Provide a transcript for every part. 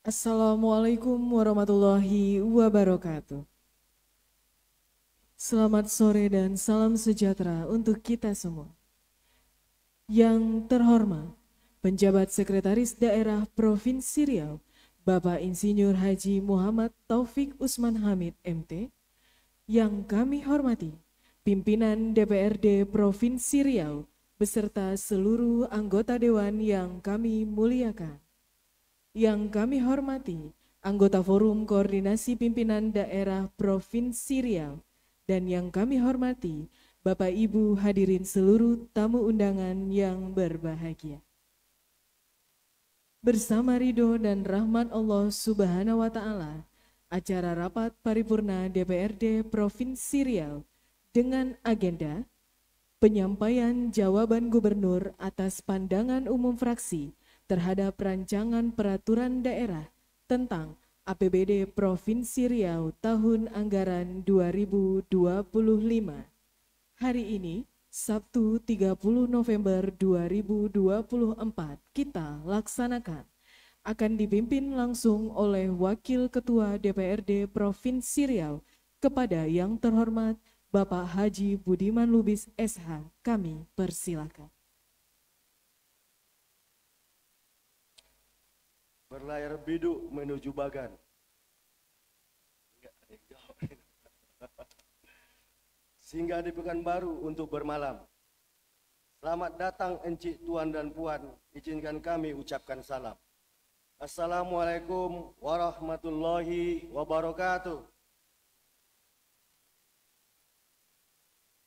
Assalamualaikum warahmatullahi wabarakatuh. Selamat sore dan salam sejahtera untuk kita semua. Yang terhormat, Penjabat Sekretaris Daerah Provinsi Riau, Bapak Insinyur Haji Muhammad Taufik Usman Hamid MT. Yang kami hormati, Pimpinan DPRD Provinsi Riau, beserta seluruh anggota Dewan yang kami muliakan. Yang kami hormati, anggota Forum Koordinasi Pimpinan Daerah Provinsi Riau, dan yang kami hormati, Bapak Ibu hadirin seluruh tamu undangan yang berbahagia. Bersama ridho dan rahmat Allah Subhanahu wa Ta'ala, acara rapat paripurna DPRD Provinsi Riau dengan agenda penyampaian jawaban gubernur atas pandangan umum fraksi terhadap rancangan peraturan daerah tentang APBD Provinsi Riau tahun anggaran 2025. Hari ini, Sabtu 30 November 2024, kita laksanakan akan dipimpin langsung oleh Wakil Ketua DPRD Provinsi Riau kepada yang terhormat Bapak Haji Budiman Lubis SH. Kami persilakan. Berlayar biduk menuju Bagan. Singgah di Pekanbaru untuk bermalam. Selamat datang encik, tuan dan puan. Izinkan kami ucapkan salam. Assalamualaikum warahmatullahi wabarakatuh.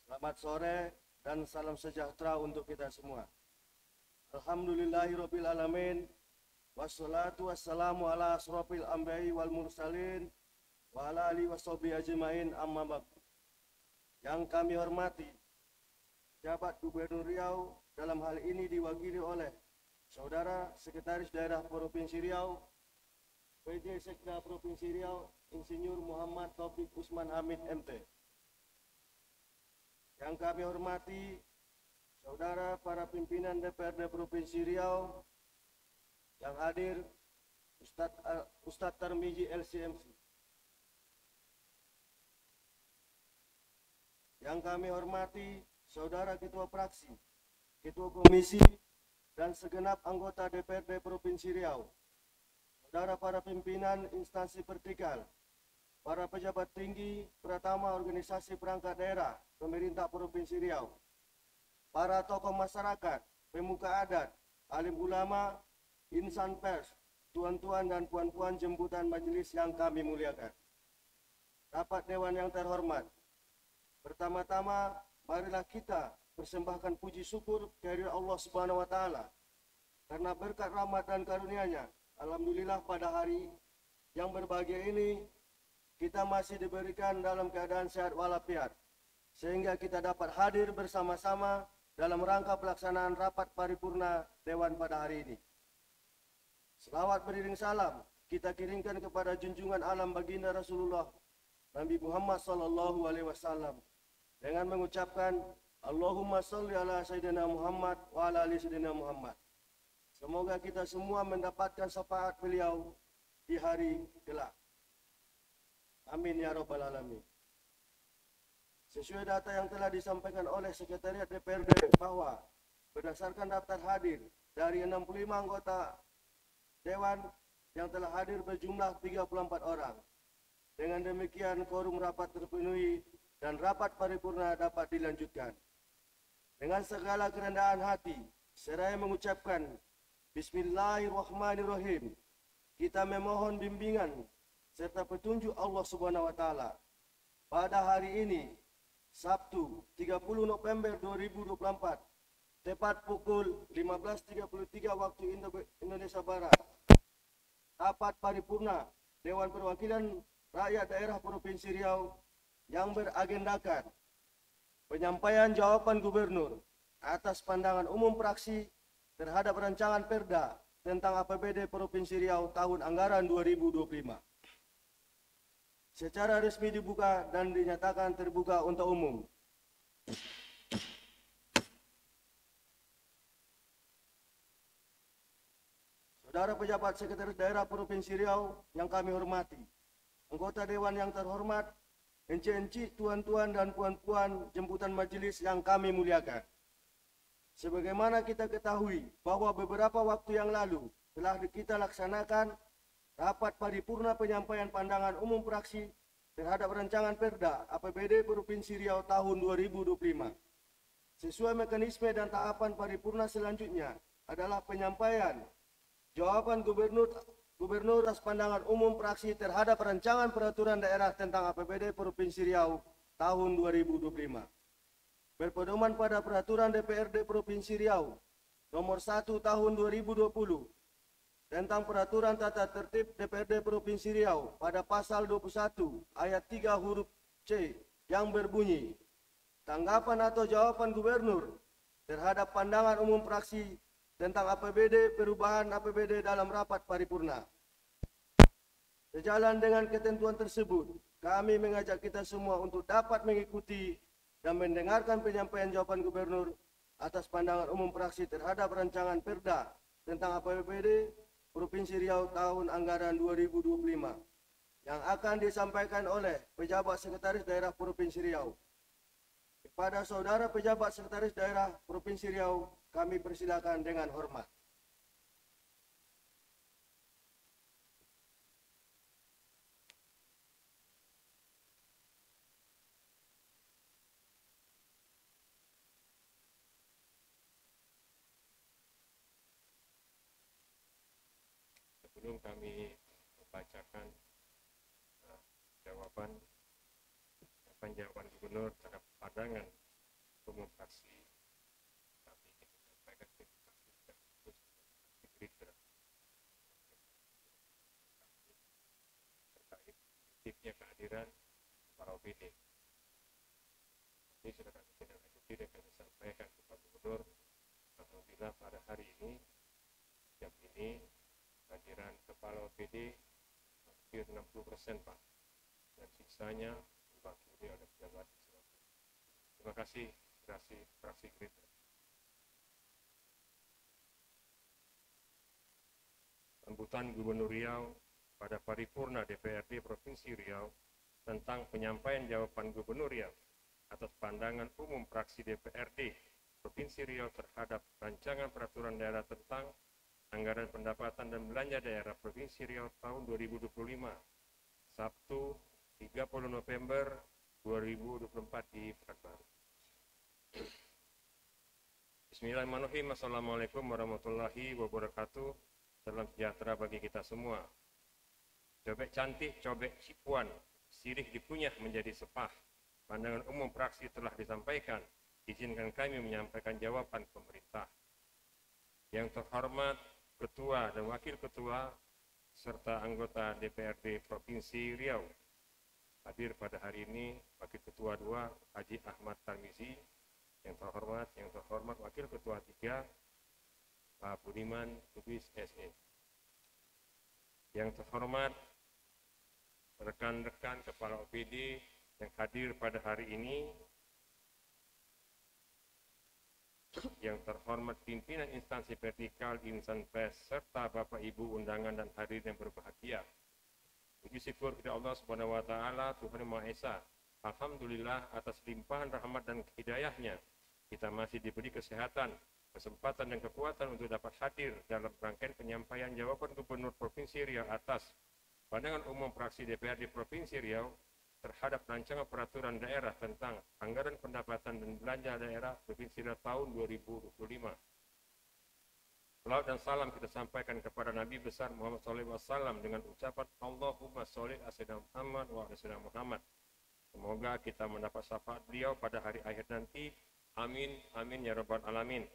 Selamat sore dan salam sejahtera untuk kita semua. Alhamdulillahirabbil alamin. Wassalatu wassalamu ala asrofil anbiya'i wal mursalin wa ala alihi washabihi ajmain, amma ba'du. Yang kami hormati, Jabat Gubernur Riau dalam hal ini diwakili oleh Saudara Sekretaris Daerah Provinsi Riau, PJ Sekda Provinsi Riau, Insinyur Muhammad Taufik Usman Hamid MT. Yang kami hormati, Saudara para pimpinan DPRD Provinsi Riau yang hadir, Ustadz Tarmizi LCMC. Yang kami hormati, Saudara Ketua Fraksi, Ketua Komisi, dan segenap anggota DPRD Provinsi Riau, Saudara para pimpinan instansi vertikal, para pejabat tinggi Pratama Organisasi Perangkat Daerah Pemerintah Provinsi Riau, para tokoh masyarakat, pemuka adat, alim ulama, insan pers, tuan-tuan dan puan-puan jemputan majelis yang kami muliakan. Rapat Dewan yang terhormat, pertama-tama marilah kita persembahkan puji syukur kehadirat Allah Subhanahu wa Ta'ala karena berkat rahmat dan karunia-Nya. Alhamdulillah pada hari yang berbahagia ini kita masih diberikan dalam keadaan sehat walafiat, sehingga kita dapat hadir bersama-sama dalam rangka pelaksanaan rapat paripurna Dewan pada hari ini. Selawat beriring salam kita kirimkan kepada junjungan alam baginda Rasulullah Nabi Muhammad sallallahu alaihi wasallam dengan mengucapkan Allahumma sholli ala sayyidina Muhammad wa ala ali sayyidina Muhammad. Semoga kita semua mendapatkan syafaat beliau di hari kelak. Amin ya rabbal alamin. Sesuai data yang telah disampaikan oleh Sekretariat DPRD bahwa berdasarkan daftar hadir dari 65 anggota Dewan yang telah hadir berjumlah 34 orang. Dengan demikian quorum rapat terpenuhi dan rapat paripurna dapat dilanjutkan. Dengan segala kerendahan hati, seraya mengucapkan Bismillahirrahmanirrahim, kita memohon bimbingan serta petunjuk Allah Subhanahu wa Ta'ala. Pada hari ini, Sabtu 30 November 2024, tepat pukul 15.33 waktu Indonesia Barat, rapat paripurna Dewan Perwakilan Rakyat Daerah Provinsi Riau yang beragendakan penyampaian jawaban gubernur atas pandangan umum fraksi terhadap rancangan Perda tentang APBD Provinsi Riau tahun anggaran 2025. Secara resmi dibuka dan dinyatakan terbuka untuk umum. Saudara pejabat Sekretaris Daerah Provinsi Riau yang kami hormati, anggota Dewan yang terhormat, encik-encik, tuan-tuan dan puan-puan jemputan majelis yang kami muliakan. Sebagaimana kita ketahui bahwa beberapa waktu yang lalu telah kita laksanakan rapat paripurna penyampaian pandangan umum fraksi terhadap rancangan Perda APBD Provinsi Riau tahun 2025. Sesuai mekanisme dan tahapan paripurna selanjutnya adalah penyampaian jawaban Gubernur atas pandangan umum fraksi terhadap rancangan peraturan daerah tentang APBD Provinsi Riau tahun 2025. Berpedoman pada peraturan DPRD Provinsi Riau nomor 1 tahun 2020 tentang peraturan tata tertib DPRD Provinsi Riau pada pasal 21 ayat 3 huruf C yang berbunyi, tanggapan atau jawaban Gubernur terhadap pandangan umum fraksi tentang APBD perubahan APBD dalam rapat paripurna. Sejalan dengan ketentuan tersebut, kami mengajak kita semua untuk dapat mengikuti dan mendengarkan penyampaian jawaban Gubernur atas pandangan umum fraksi terhadap rancangan Perda tentang APBD Provinsi Riau tahun anggaran 2025 yang akan disampaikan oleh pejabat Sekretaris Daerah Provinsi Riau. Kepada saudara pejabat Sekretaris Daerah Provinsi Riau, kami persilakan dengan hormat. Sebelum kami membacakan jawaban Gubernur terhadap pandangan umum fraksi, kami ingin menyampaikan terima kasih sekaligus Gerindra terkait aktifnya kehadiran para OPD. Ini sudah kami tindak lanjuti dan kami sampaikan kepada Gubernur apabila pada hari ini jam ini kehadiran kepala OPD hampir 60%, Pak, dan sisanya diwakili oleh pejabat. Terima kasih fraksi Gerindra. Sambutan Gubernur Riau pada paripurna DPRD Provinsi Riau tentang penyampaian jawaban Gubernur Riau atas pandangan umum fraksi DPRD Provinsi Riau terhadap rancangan peraturan daerah tentang anggaran pendapatan dan belanja daerah Provinsi Riau tahun 2025, Sabtu 30 November 2024 di Pekanbaru. Bismillahirrahmanirrahim. Assalamualaikum warahmatullahi wabarakatuh. Salam sejahtera bagi kita semua. Cobek cantik, cobek cipuan, sirih dikunyah menjadi sepah. Pandangan umum fraksi telah disampaikan. Izinkan kami menyampaikan jawaban pemerintah. Yang terhormat Ketua dan Wakil Ketua serta anggota DPRD Provinsi Riau. Hadir pada hari ini Wakil Ketua 2 Haji Ahmad Tarmizi, yang terhormat Wakil Ketua 3 Pak Budiman Lubis SE. Yang terhormat rekan-rekan Kepala OPD yang hadir pada hari ini, yang terhormat pimpinan instansi vertikal insan pers serta Bapak Ibu undangan dan hadirin yang berbahagia. Puji syukur kepada Allah Subhanahu wa taala, Tuhan Yang Maha Esa. Alhamdulillah atas limpahan rahmat dan hidayahnya kita masih diberi kesehatan, kesempatan dan kekuatan untuk dapat hadir dalam rangkaian penyampaian jawaban Gubernur Provinsi Riau atas pandangan umum fraksi DPRD Provinsi Riau terhadap rancangan peraturan daerah tentang anggaran pendapatan dan belanja daerah Provinsi Riau tahun 2025. Salawat dan salam kita sampaikan kepada Nabi besar Muhammad SAW dengan ucapan Allahumma sholli ala sayyidina Muhammad wa ala sayyidina Muhammad. Semoga kita mendapat syafaat beliau pada hari akhir nanti. Amin, amin ya rabbal alamin.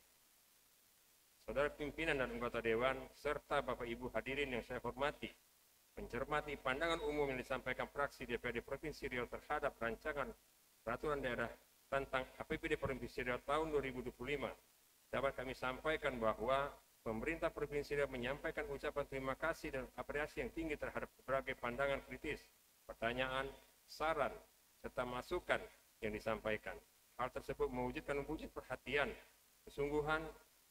Saudara pimpinan dan anggota Dewan serta Bapak Ibu hadirin yang saya hormati, mencermati pandangan umum yang disampaikan fraksi DPRD Provinsi Riau terhadap rancangan peraturan daerah tentang APBD Provinsi Riau tahun 2025, dapat kami sampaikan bahwa pemerintah Provinsi Riau menyampaikan ucapan terima kasih dan apresiasi yang tinggi terhadap berbagai pandangan kritis, pertanyaan, saran, serta masukan yang disampaikan. Hal tersebut mewujud perhatian, kesungguhan,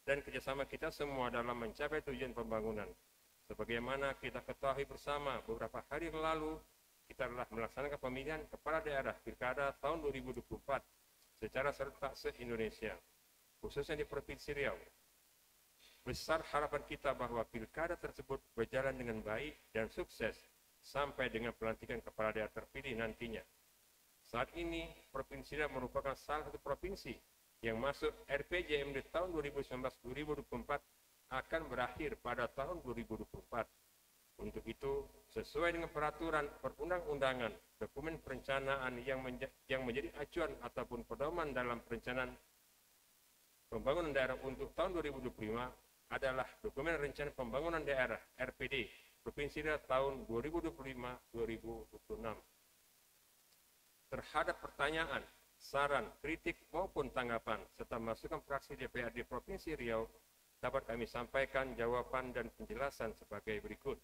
dan kerjasama kita semua dalam mencapai tujuan pembangunan. Sebagaimana kita ketahui bersama, beberapa hari yang lalu kita telah melaksanakan pemilihan kepala daerah Pilkada tahun 2024 secara serentak se-Indonesia, khususnya di Provinsi Riau. Besar harapan kita bahwa pilkada tersebut berjalan dengan baik dan sukses sampai dengan pelantikan kepala daerah terpilih nantinya. Saat ini, Provinsi Riau merupakan salah satu provinsi yang masuk RPJMD tahun 2019-2024 akan berakhir pada tahun 2024. Untuk itu, sesuai dengan peraturan perundang-undangan, dokumen perencanaan yang menjadi acuan ataupun pedoman dalam perencanaan pembangunan daerah untuk tahun 2025 adalah dokumen rencana pembangunan daerah RPD Provinsi Riau tahun 2025-2026. Terhadap pertanyaan, saran, kritik maupun tanggapan serta masukan fraksi DPRD Provinsi Riau dapat kami sampaikan jawaban dan penjelasan sebagai berikut.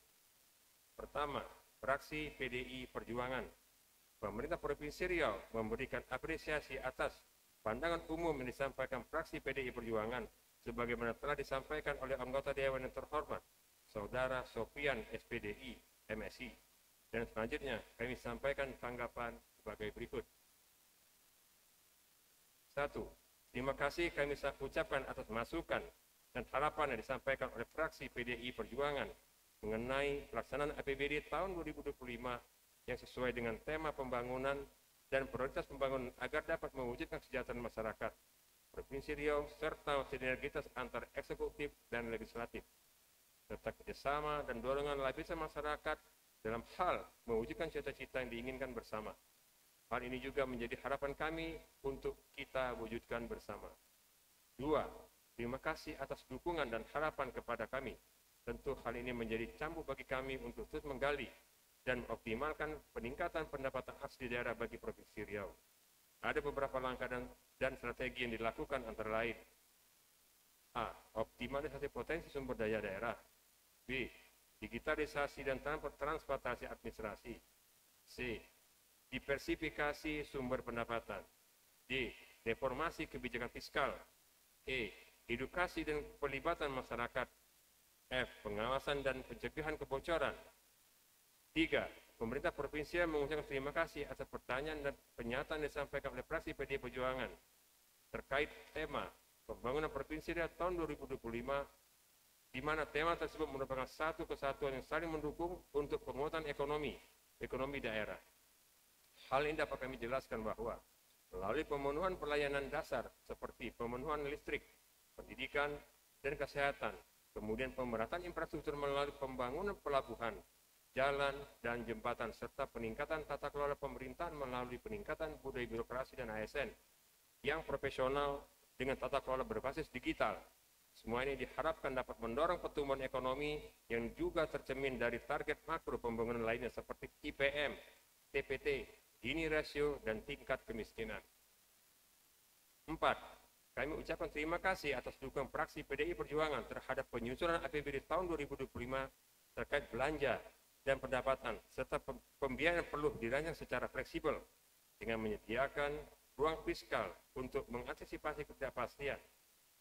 Pertama, fraksi PDI Perjuangan. Pemerintah Provinsi Riau memberikan apresiasi atas pandangan umum yang disampaikan fraksi PDI Perjuangan sebagaimana telah disampaikan oleh anggota Dewan yang terhormat, Saudara Sofian SPDI MSI. Dan selanjutnya kami sampaikan tanggapan sebagai berikut. 1. Terima kasih kami ucapkan atas masukan dan harapan yang disampaikan oleh fraksi PDI Perjuangan mengenai pelaksanaan APBD tahun 2025 yang sesuai dengan tema pembangunan dan prioritas pembangunan agar dapat mewujudkan kesejahteraan masyarakat Provinsi Riau serta sinergitas antar eksekutif dan legislatif serta kerjasama dan dorongan lapisan masyarakat dalam hal mewujudkan cita-cita yang diinginkan bersama. Hal ini juga menjadi harapan kami untuk kita wujudkan bersama. 2. Terima kasih atas dukungan dan harapan kepada kami. Tentu hal ini menjadi cambuk bagi kami untuk terus menggali dan mengoptimalkan peningkatan pendapatan asli daerah bagi Provinsi Riau. Ada beberapa langkah dan strategi yang dilakukan antara lain. A. Optimalisasi potensi sumber daya daerah. B. Digitalisasi dan transportasi administrasi. C. Diversifikasi sumber pendapatan. D. Reformasi kebijakan fiskal. E. Edukasi dan pelibatan masyarakat. F. Pengawasan dan pencegahan kebocoran. 3. Pemerintah provinsi mengucapkan terima kasih atas pertanyaan dan pernyataan yang disampaikan oleh fraksi PDI Perjuangan terkait tema pembangunan provinsi Riau tahun 2025, di mana tema tersebut merupakan satu kesatuan yang saling mendukung untuk penguatan ekonomi daerah. Hal ini dapat kami jelaskan bahwa melalui pemenuhan pelayanan dasar seperti pemenuhan listrik, pendidikan, dan kesehatan, kemudian pemerataan infrastruktur melalui pembangunan pelabuhan, jalan, dan jembatan, serta peningkatan tata kelola pemerintahan melalui peningkatan budaya birokrasi dan ASN yang profesional dengan tata kelola berbasis digital. Semua ini diharapkan dapat mendorong pertumbuhan ekonomi yang juga tercermin dari target makro pembangunan lainnya seperti IPM, TPT, Gini rasio, dan tingkat kemiskinan. 4. Kami ucapkan terima kasih atas dukungan fraksi PDI Perjuangan terhadap penyusunan APBD tahun 2025 terkait belanja dan pendapatan serta pembiayaan perlu dirancang secara fleksibel dengan menyediakan ruang fiskal untuk mengantisipasi ketidakpastian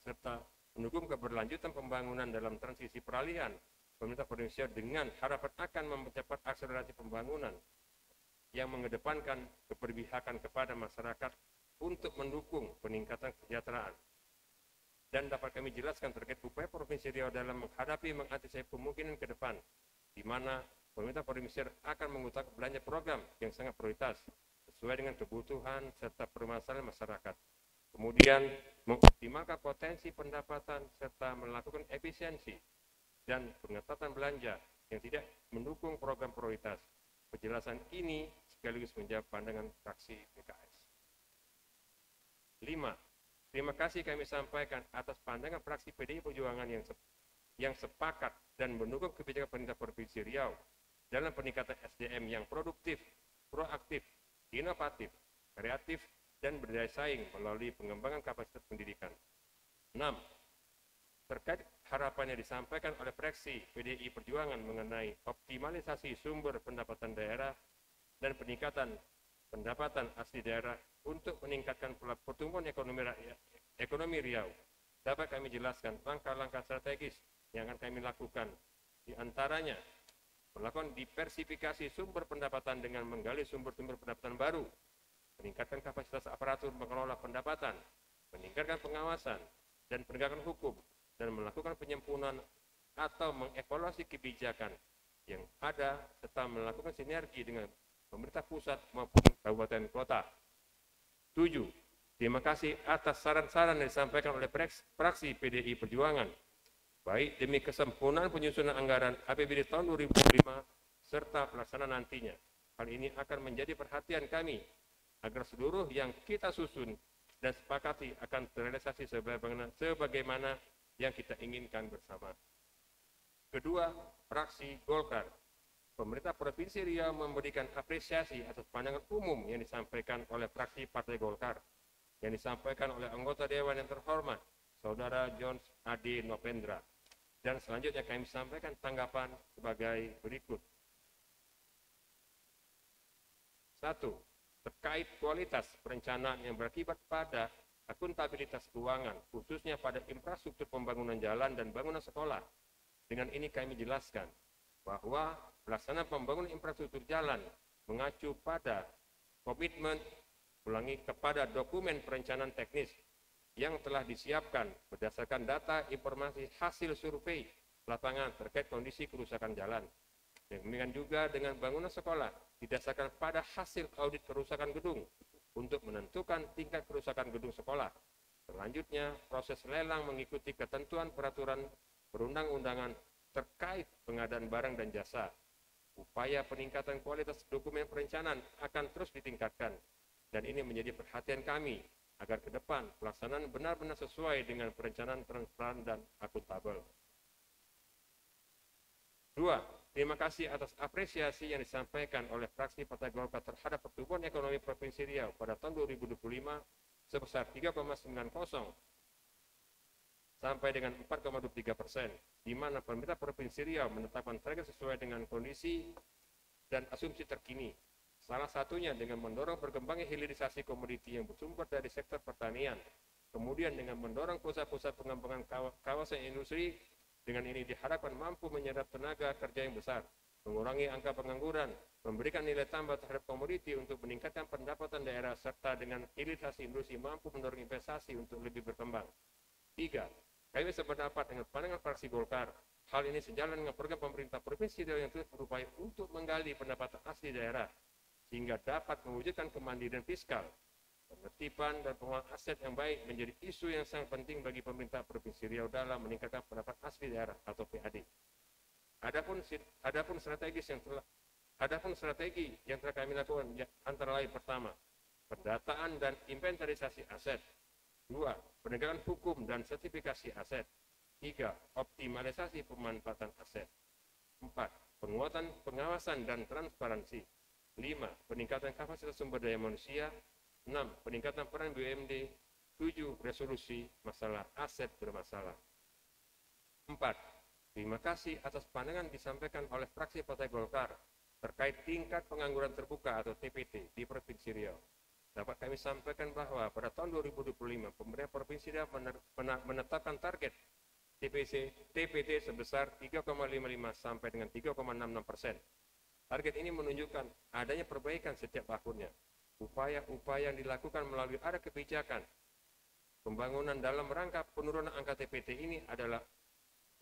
serta mendukung keberlanjutan pembangunan dalam transisi peralihan pemerintah provinsi dengan harapan akan mempercepat akselerasi pembangunan yang mengedepankan keberpihakan kepada masyarakat untuk mendukung peningkatan kesejahteraan. Dan dapat kami jelaskan terkait upaya Provinsi Riau dalam mengantisipasi kemungkinan ke depan, di mana pemerintah provinsi akan mengutamakan belanja program yang sangat prioritas sesuai dengan kebutuhan serta permasalahan masyarakat. Kemudian mengoptimalkan potensi pendapatan serta melakukan efisiensi dan pengetatan belanja yang tidak mendukung program prioritas. Penjelasan ini sekaligus menjawab pandangan fraksi PKS. 5. Terima kasih kami sampaikan atas pandangan fraksi PDI Perjuangan yang sepakat dan mendukung kebijakan pemerintah Provinsi Riau dalam peningkatan SDM yang produktif, proaktif, inovatif, kreatif, dan berdaya saing melalui pengembangan kapasitas pendidikan. 6. Terkait harapan yang disampaikan oleh fraksi PDI Perjuangan mengenai optimalisasi sumber pendapatan daerah dan peningkatan pendapatan asli daerah untuk meningkatkan pertumbuhan ekonomi Riau, dapat kami jelaskan langkah-langkah strategis yang akan kami lakukan Di antaranya, melakukan diversifikasi sumber pendapatan dengan menggali sumber-sumber pendapatan baru, meningkatkan kapasitas aparatur mengelola pendapatan, meningkatkan pengawasan dan penegakan hukum, dan melakukan penyempurnaan atau mengevaluasi kebijakan yang ada serta melakukan sinergi dengan pemerintah pusat maupun kabupaten kota. 7. Terima kasih atas saran-saran yang disampaikan oleh fraksi PDI Perjuangan, baik demi kesempurnaan penyusunan anggaran APBD tahun 2005 serta pelaksanaan nantinya. Hal ini akan menjadi perhatian kami agar seluruh yang kita susun dan sepakati akan terrealisasi sebagaimana yang kita inginkan bersama. Kedua, fraksi Golkar. Pemerintah Provinsi Riau memberikan apresiasi atas pandangan umum yang disampaikan oleh fraksi Partai Golkar, yang disampaikan oleh anggota Dewan yang terhormat, Saudara John Ade Nopendra. Dan selanjutnya kami sampaikan tanggapan sebagai berikut. 1. Terkait kualitas perencanaan yang berakibat pada akuntabilitas keuangan, khususnya pada infrastruktur pembangunan jalan dan bangunan sekolah. Dengan ini kami jelaskan bahwa pelaksanaan pembangunan infrastruktur jalan mengacu pada komitmen kepada dokumen perencanaan teknis yang telah disiapkan berdasarkan data informasi hasil survei lapangan terkait kondisi kerusakan jalan. Demikian juga dengan bangunan sekolah didasarkan pada hasil audit kerusakan gedung untuk menentukan tingkat kerusakan gedung sekolah. Selanjutnya, proses lelang mengikuti ketentuan peraturan perundang-undangan terkait pengadaan barang dan jasa. Upaya peningkatan kualitas dokumen perencanaan akan terus ditingkatkan, dan ini menjadi perhatian kami agar ke depan pelaksanaan benar-benar sesuai dengan perencanaan transparan dan akuntabel. 2. Terima kasih atas apresiasi yang disampaikan oleh fraksi Partai Golkar terhadap pertumbuhan ekonomi Provinsi Riau pada tahun 2025 sebesar 3,90 sampai dengan 4,23%, di mana pemerintah Provinsi Riau menetapkan target sesuai dengan kondisi dan asumsi terkini. Salah satunya dengan mendorong berkembangnya hilirisasi komoditi yang bersumber dari sektor pertanian, kemudian dengan mendorong pusat-pusat pengembangan kawasan industri. Dengan ini diharapkan mampu menyerap tenaga kerja yang besar, mengurangi angka pengangguran, memberikan nilai tambah terhadap komoditi untuk meningkatkan pendapatan daerah, serta dengan hilirisasi industri mampu mendorong investasi untuk lebih berkembang. 3. Kami sependapat dengan pandangan fraksi Golkar. Hal ini sejalan dengan program pemerintah Provinsi Riau yang terus berupaya untuk menggali pendapatan asli daerah, sehingga dapat mewujudkan kemandirian fiskal. Penertiban dan pengelolaan aset yang baik menjadi isu yang sangat penting bagi pemerintah Provinsi Riau dalam meningkatkan pendapatan asli daerah atau PAD. Adapun strategi yang telah kami lakukan antara lain: pertama, pendataan dan inventarisasi aset. 2. Penegakan hukum dan sertifikasi aset. 3. Optimalisasi pemanfaatan aset. 4. Penguatan pengawasan dan transparansi. 5. Peningkatan kapasitas sumber daya manusia. 6. Peningkatan peran BUMD. 7. Resolusi masalah aset bermasalah. 4. Terima kasih atas pandangan disampaikan oleh fraksi Partai Golkar terkait tingkat pengangguran terbuka atau TPT di Provinsi Riau. Dapat kami sampaikan bahwa pada tahun 2025, pemerintah Provinsi Riau menetapkan target TPT sebesar 3,55 sampai dengan 3,66%. Target ini menunjukkan adanya perbaikan setiap tahunnya. Upaya-upaya yang dilakukan melalui ada kebijakan pembangunan dalam rangka penurunan angka TPT ini adalah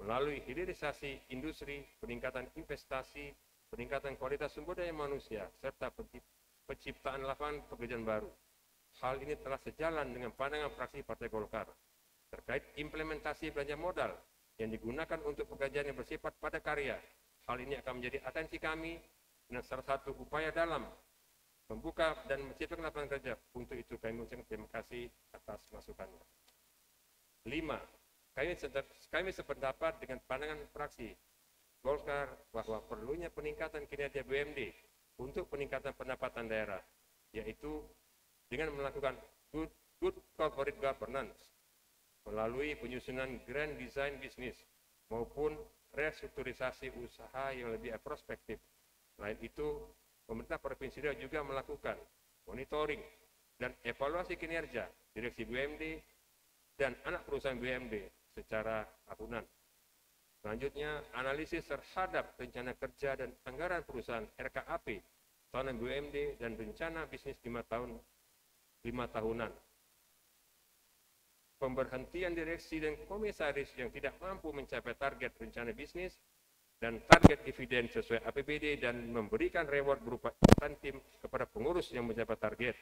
melalui hilirisasi industri, peningkatan investasi, peningkatan kualitas sumber daya manusia, serta penciptaan lapangan pekerjaan baru. Hal ini telah sejalan dengan pandangan fraksi Partai Golkar terkait implementasi belanja modal yang digunakan untuk pekerjaan yang bersifat padat karya. Hal ini akan menjadi atensi kami dan salah satu upaya dalam membuka dan menciptakan lapangan kerja. Untuk itu kami mengucapkan terima kasih atas masukannya. 5. Kami sependapat dengan pandangan fraksi Golkar bahwa perlunya peningkatan kinerja BUMD untuk peningkatan pendapatan daerah, yaitu dengan melakukan good corporate governance melalui penyusunan grand design bisnis maupun restrukturisasi usaha yang lebih prospektif. Selain itu, pemerintah Provinsi Riau juga melakukan monitoring dan evaluasi kinerja direksi BUMD dan anak perusahaan BUMD secara tahunan. Selanjutnya, analisis terhadap rencana kerja dan anggaran perusahaan RKAP, tahunan BUMD, dan rencana bisnis 5 tahunan. Pemberhentian direksi dan komisaris yang tidak mampu mencapai target rencana bisnis dan target dividen sesuai APBD dan memberikan reward berupa insentif kepada pengurus yang mencapai target.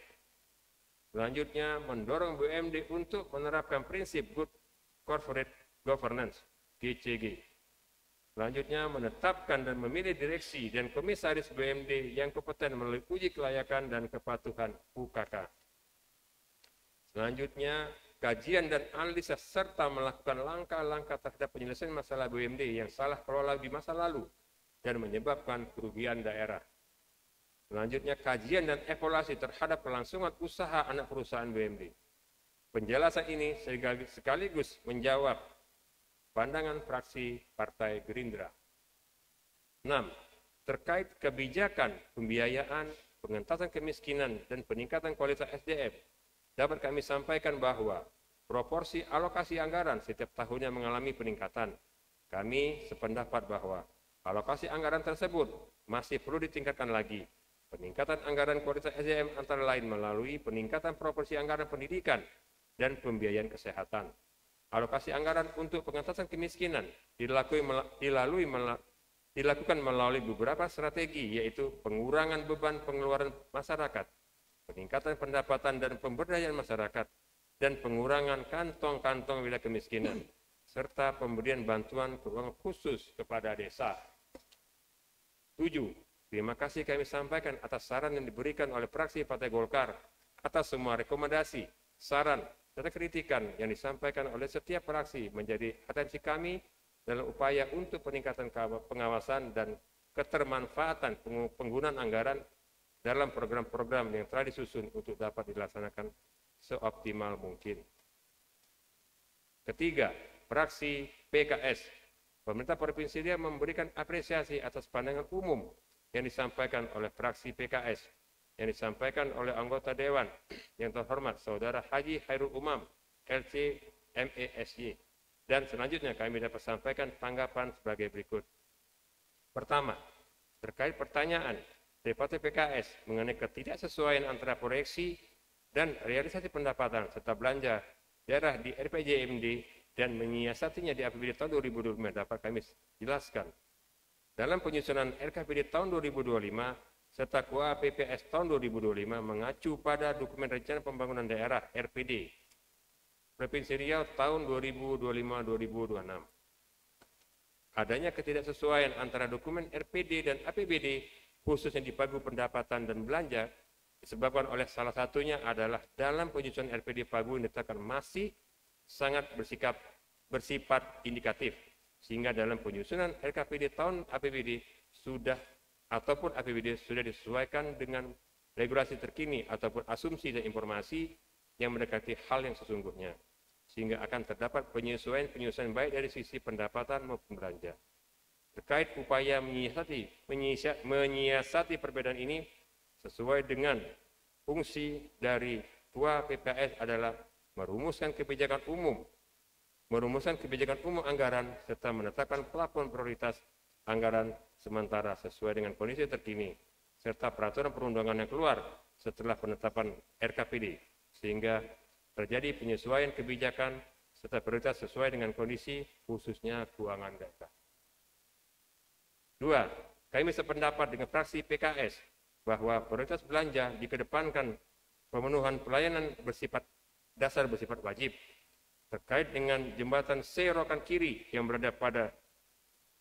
Selanjutnya, mendorong BUMD untuk menerapkan prinsip Good Corporate Governance, GCG. Selanjutnya, menetapkan dan memilih direksi dan komisaris BUMD yang kompeten melalui uji kelayakan dan kepatuhan UKK. Selanjutnya, kajian dan analisa serta melakukan langkah-langkah terhadap penyelesaian masalah BUMD yang salah kelola di masa lalu dan menyebabkan kerugian daerah. Selanjutnya, kajian dan evaluasi terhadap kelangsungan usaha anak perusahaan BUMD. Penjelasan ini sekaligus menjawab pandangan fraksi Partai Gerindra. 6. Terkait kebijakan pembiayaan, pengentasan kemiskinan, dan peningkatan kualitas SDM, dapat kami sampaikan bahwa proporsi alokasi anggaran setiap tahunnya mengalami peningkatan. Kami sependapat bahwa alokasi anggaran tersebut masih perlu ditingkatkan lagi. Peningkatan anggaran kualitas SDM antara lain melalui peningkatan proporsi anggaran pendidikan dan pembiayaan kesehatan. Alokasi anggaran untuk pengentasan kemiskinan dilakukan melalui beberapa strategi, yaitu pengurangan beban pengeluaran masyarakat, peningkatan pendapatan dan pemberdayaan masyarakat, dan pengurangan kantong-kantong wilayah kemiskinan, serta pemberian bantuan keuangan khusus kepada desa. 7. Terima kasih kami sampaikan atas saran yang diberikan oleh fraksi Partai Golkar atas semua rekomendasi, saran, serta kritikan yang disampaikan oleh setiap fraksi menjadi atensi kami dalam upaya untuk peningkatan pengawasan dan ketermanfaatan penggunaan anggaran dalam program-program yang telah disusun untuk dapat dilaksanakan seoptimal mungkin. Ketiga, fraksi PKS. Pemerintah Provinsi Riau memberikan apresiasi atas pandangan umum yang disampaikan oleh fraksi PKS, yang disampaikan oleh anggota Dewan yang terhormat Saudara Haji Khairul Umam, LC MESY. Dan selanjutnya kami dapat sampaikan tanggapan sebagai berikut. Pertama, terkait pertanyaan dari Partai PKS mengenai ketidaksesuaian antara proyeksi dan realisasi pendapatan serta belanja daerah di RPJMD dan menyiasatinya di APBD tahun 2025 dapat kami jelaskan. Dalam penyusunan RKPD tahun 2025, serta KUA PPS tahun 2025 mengacu pada dokumen rencana pembangunan daerah RPD Provinsi Riau tahun 2025-2026. Adanya ketidaksesuaian antara dokumen RPD dan APBD khususnya di pagu pendapatan dan belanja disebabkan oleh salah satunya adalah dalam penyusunan RPD pagu yang ditetapkan masih sangat bersifat indikatif, sehingga dalam penyusunan RKPD tahun APBD ataupun APBD sudah disesuaikan dengan regulasi terkini ataupun asumsi dan informasi yang mendekati hal yang sesungguhnya, sehingga akan terdapat penyesuaian baik dari sisi pendapatan maupun belanja. Terkait upaya menyiasati perbedaan ini sesuai dengan fungsi dari KUA PPS adalah merumuskan kebijakan umum anggaran serta menetapkan plafon prioritas anggaran sementara sesuai dengan kondisi terkini, serta peraturan perundangan yang keluar setelah penetapan RKPD, sehingga terjadi penyesuaian kebijakan serta prioritas sesuai dengan kondisi khususnya keuangan daerah. 2. Kami sependapat dengan fraksi PKS bahwa prioritas belanja dikedepankan pemenuhan pelayanan bersifat wajib terkait dengan jembatan Serokan Kiri yang berada pada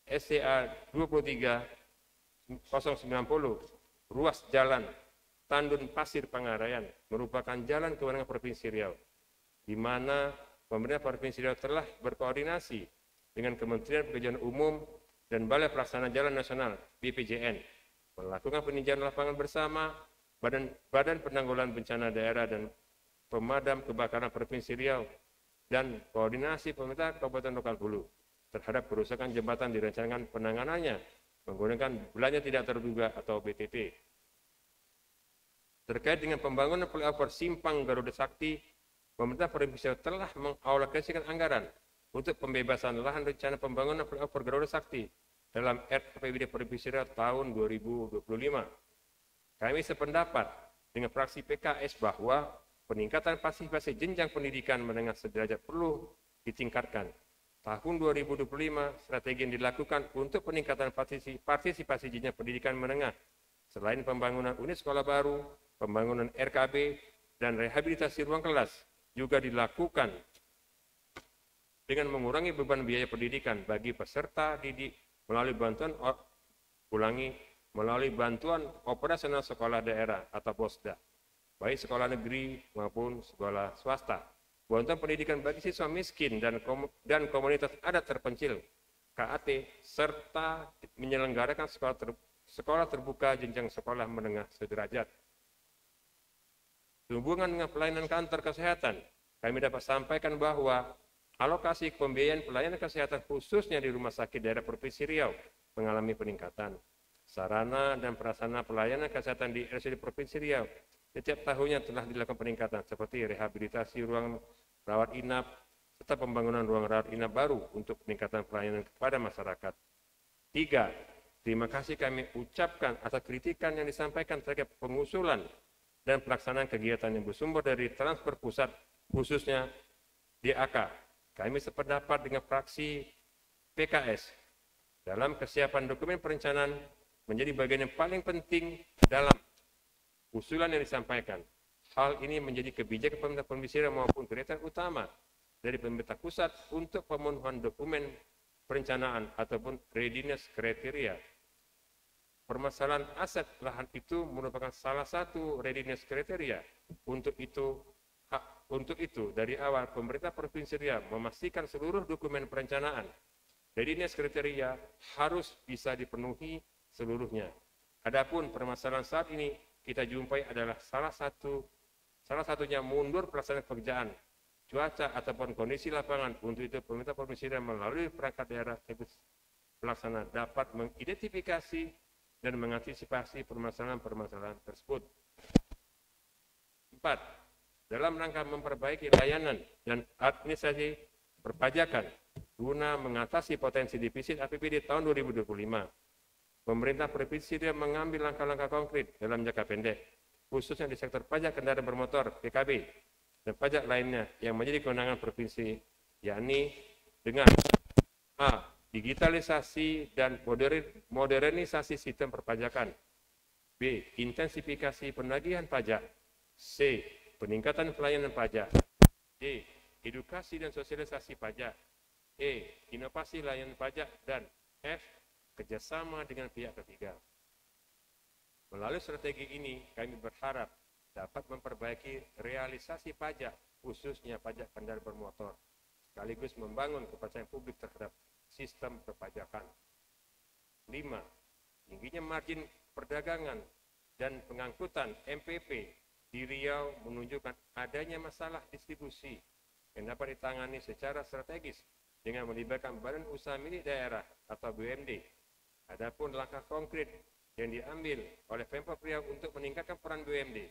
SCA 23090, ruas jalan Tandun Pasir Pangarayan merupakan jalan kewenangan Provinsi Riau, di mana pemerintah Provinsi Riau telah berkoordinasi dengan Kementerian Pekerjaan Umum dan Balai Pelaksana Jalan Nasional BPJN melakukan peninjauan lapangan bersama Badan Penanggulangan Bencana Daerah dan Pemadam Kebakaran Provinsi Riau dan koordinasi pemerintah Kabupaten Lokal Hulu terhadap kerusakan jembatan direncanakan penanganannya menggunakan belanja tidak terduga atau BTT. Terkait dengan pembangunan flyover Simpang Garuda Sakti, pemerintah Provinsi Riau telah mengalokasikan anggaran untuk pembebasan lahan rencana pembangunan flyover Garuda Sakti dalam RAPBD Provinsi Riau tahun 2025. Kami sependapat dengan fraksi PKS bahwa peningkatan partisipasi jenjang pendidikan menengah sederajat perlu ditingkatkan. Tahun 2025, strategi yang dilakukan untuk peningkatan partisipasi jenjang pendidikan menengah, selain pembangunan unit sekolah baru, pembangunan RKB, dan rehabilitasi ruang kelas, juga dilakukan dengan mengurangi beban biaya pendidikan bagi peserta didik melalui bantuan operasional sekolah daerah atau BOSDA, baik sekolah negeri maupun sekolah swasta. Bantuan pendidikan bagi siswa miskin dan komunitas adat terpencil, KAT, serta menyelenggarakan sekolah terbuka jenjang sekolah menengah sederajat. Sehubungan dengan pelayanan kantor kesehatan, kami dapat sampaikan bahwa alokasi pembiayaan pelayanan kesehatan khususnya di Rumah Sakit Daerah Provinsi Riau mengalami peningkatan. Sarana dan prasarana pelayanan kesehatan di RSUD Provinsi Riau setiap tahunnya telah dilakukan peningkatan seperti rehabilitasi ruang rawat inap serta pembangunan ruang rawat inap baru untuk peningkatan pelayanan kepada masyarakat. 3. Terima kasih kami ucapkan atas kritikan yang disampaikan terkait pengusulan dan pelaksanaan kegiatan yang bersumber dari transfer pusat khususnya DAK. Kami sependapat dengan fraksi PKS dalam kesiapan dokumen perencanaan menjadi bagian yang paling penting dalam usulan yang disampaikan. Hal ini menjadi kebijakan pemerintah Provinsi Riau maupun kriteria utama dari pemerintah pusat untuk pemenuhan dokumen perencanaan ataupun readiness kriteria. Permasalahan aset lahan itu merupakan salah satu readiness kriteria. Untuk itu, dari awal pemerintah Provinsi Riau memastikan seluruh dokumen perencanaan readiness kriteria harus bisa dipenuhi seluruhnya. Adapun permasalahan saat ini kita jumpai adalah salah satunya mundur pelaksanaan pekerjaan, cuaca ataupun kondisi lapangan. Untuk itu pemerintah Provinsi Riau melalui perangkat daerah pelaksana dapat mengidentifikasi dan mengantisipasi permasalahan-permasalahan tersebut. 4. Dalam rangka memperbaiki layanan dan administrasi perpajakan guna mengatasi potensi defisit APBD tahun 2025, pemerintah Provinsi Riau mengambil langkah-langkah konkret dalam jangka pendek, khususnya di sektor pajak kendaraan bermotor (PKB) dan pajak lainnya yang menjadi kewenangan provinsi, yakni dengan A. Digitalisasi dan modernisasi sistem perpajakan, B. Intensifikasi penagihan pajak, C. Peningkatan pelayanan pajak, D. Edukasi dan sosialisasi pajak, E. Inovasi layanan pajak, dan F. Kerjasama dengan pihak ketiga. Melalui strategi ini, kami berharap dapat memperbaiki realisasi pajak, khususnya pajak kendaraan bermotor, sekaligus membangun kepercayaan publik terhadap sistem perpajakan. 5. Tingginya margin perdagangan dan pengangkutan MPP di Riau menunjukkan adanya masalah distribusi yang dapat ditangani secara strategis dengan melibatkan badan usaha milik daerah atau BUMD. Adapun langkah konkret yang diambil oleh Pemprov Riau untuk meningkatkan peran BUMD,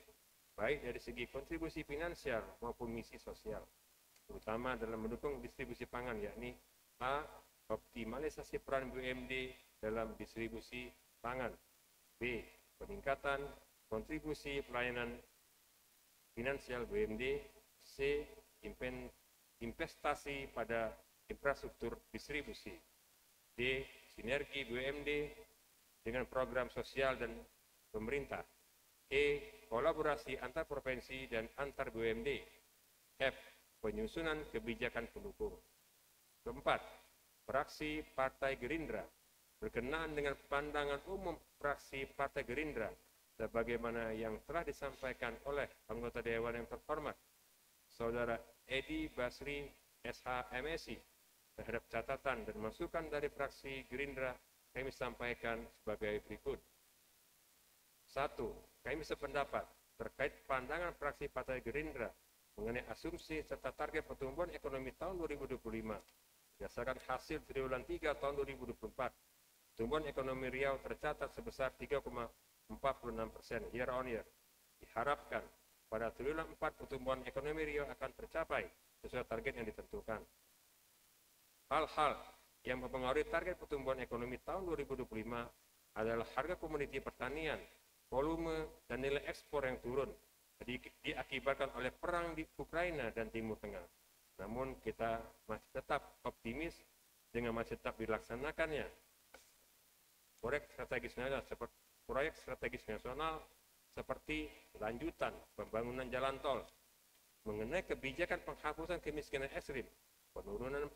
baik dari segi kontribusi finansial maupun misi sosial, terutama dalam mendukung distribusi pangan, yakni A. Optimalisasi peran BUMD dalam distribusi pangan, B. Peningkatan kontribusi pelayanan finansial BUMD, C. Investasi pada infrastruktur distribusi, D. Sinergi BUMD dengan program sosial dan pemerintah, E. Kolaborasi antar provinsi dan antar BUMD, F. Penyusunan kebijakan pendukung. Keempat, fraksi Partai Gerindra berkenaan dengan pandangan umum fraksi Partai Gerindra sebagaimana yang telah disampaikan oleh anggota Dewan yang terhormat Saudara Edi Basri SH-MSI terhadap catatan dan masukan dari fraksi Gerindra, kami sampaikan sebagai berikut. 1. Kami sependapat terkait pandangan fraksi Partai Gerindra mengenai asumsi serta target pertumbuhan ekonomi tahun 2025 berdasarkan hasil triwulan 3 tahun 2024. Pertumbuhan ekonomi Riau tercatat sebesar 3,46% year on year. Diharapkan pada triwulan 4 pertumbuhan ekonomi Riau akan tercapai sesuai target yang ditentukan. Hal-hal yang mempengaruhi target pertumbuhan ekonomi tahun 2025 adalah harga komoditi pertanian, volume, dan nilai ekspor yang turun diakibatkan oleh perang di Ukraina dan Timur Tengah. Namun kita masih tetap optimis dengan masih tetap dilaksanakannya proyek strategis nasional seperti lanjutan pembangunan jalan tol, mengenai kebijakan penghapusan kemiskinan ekstrim, penurunan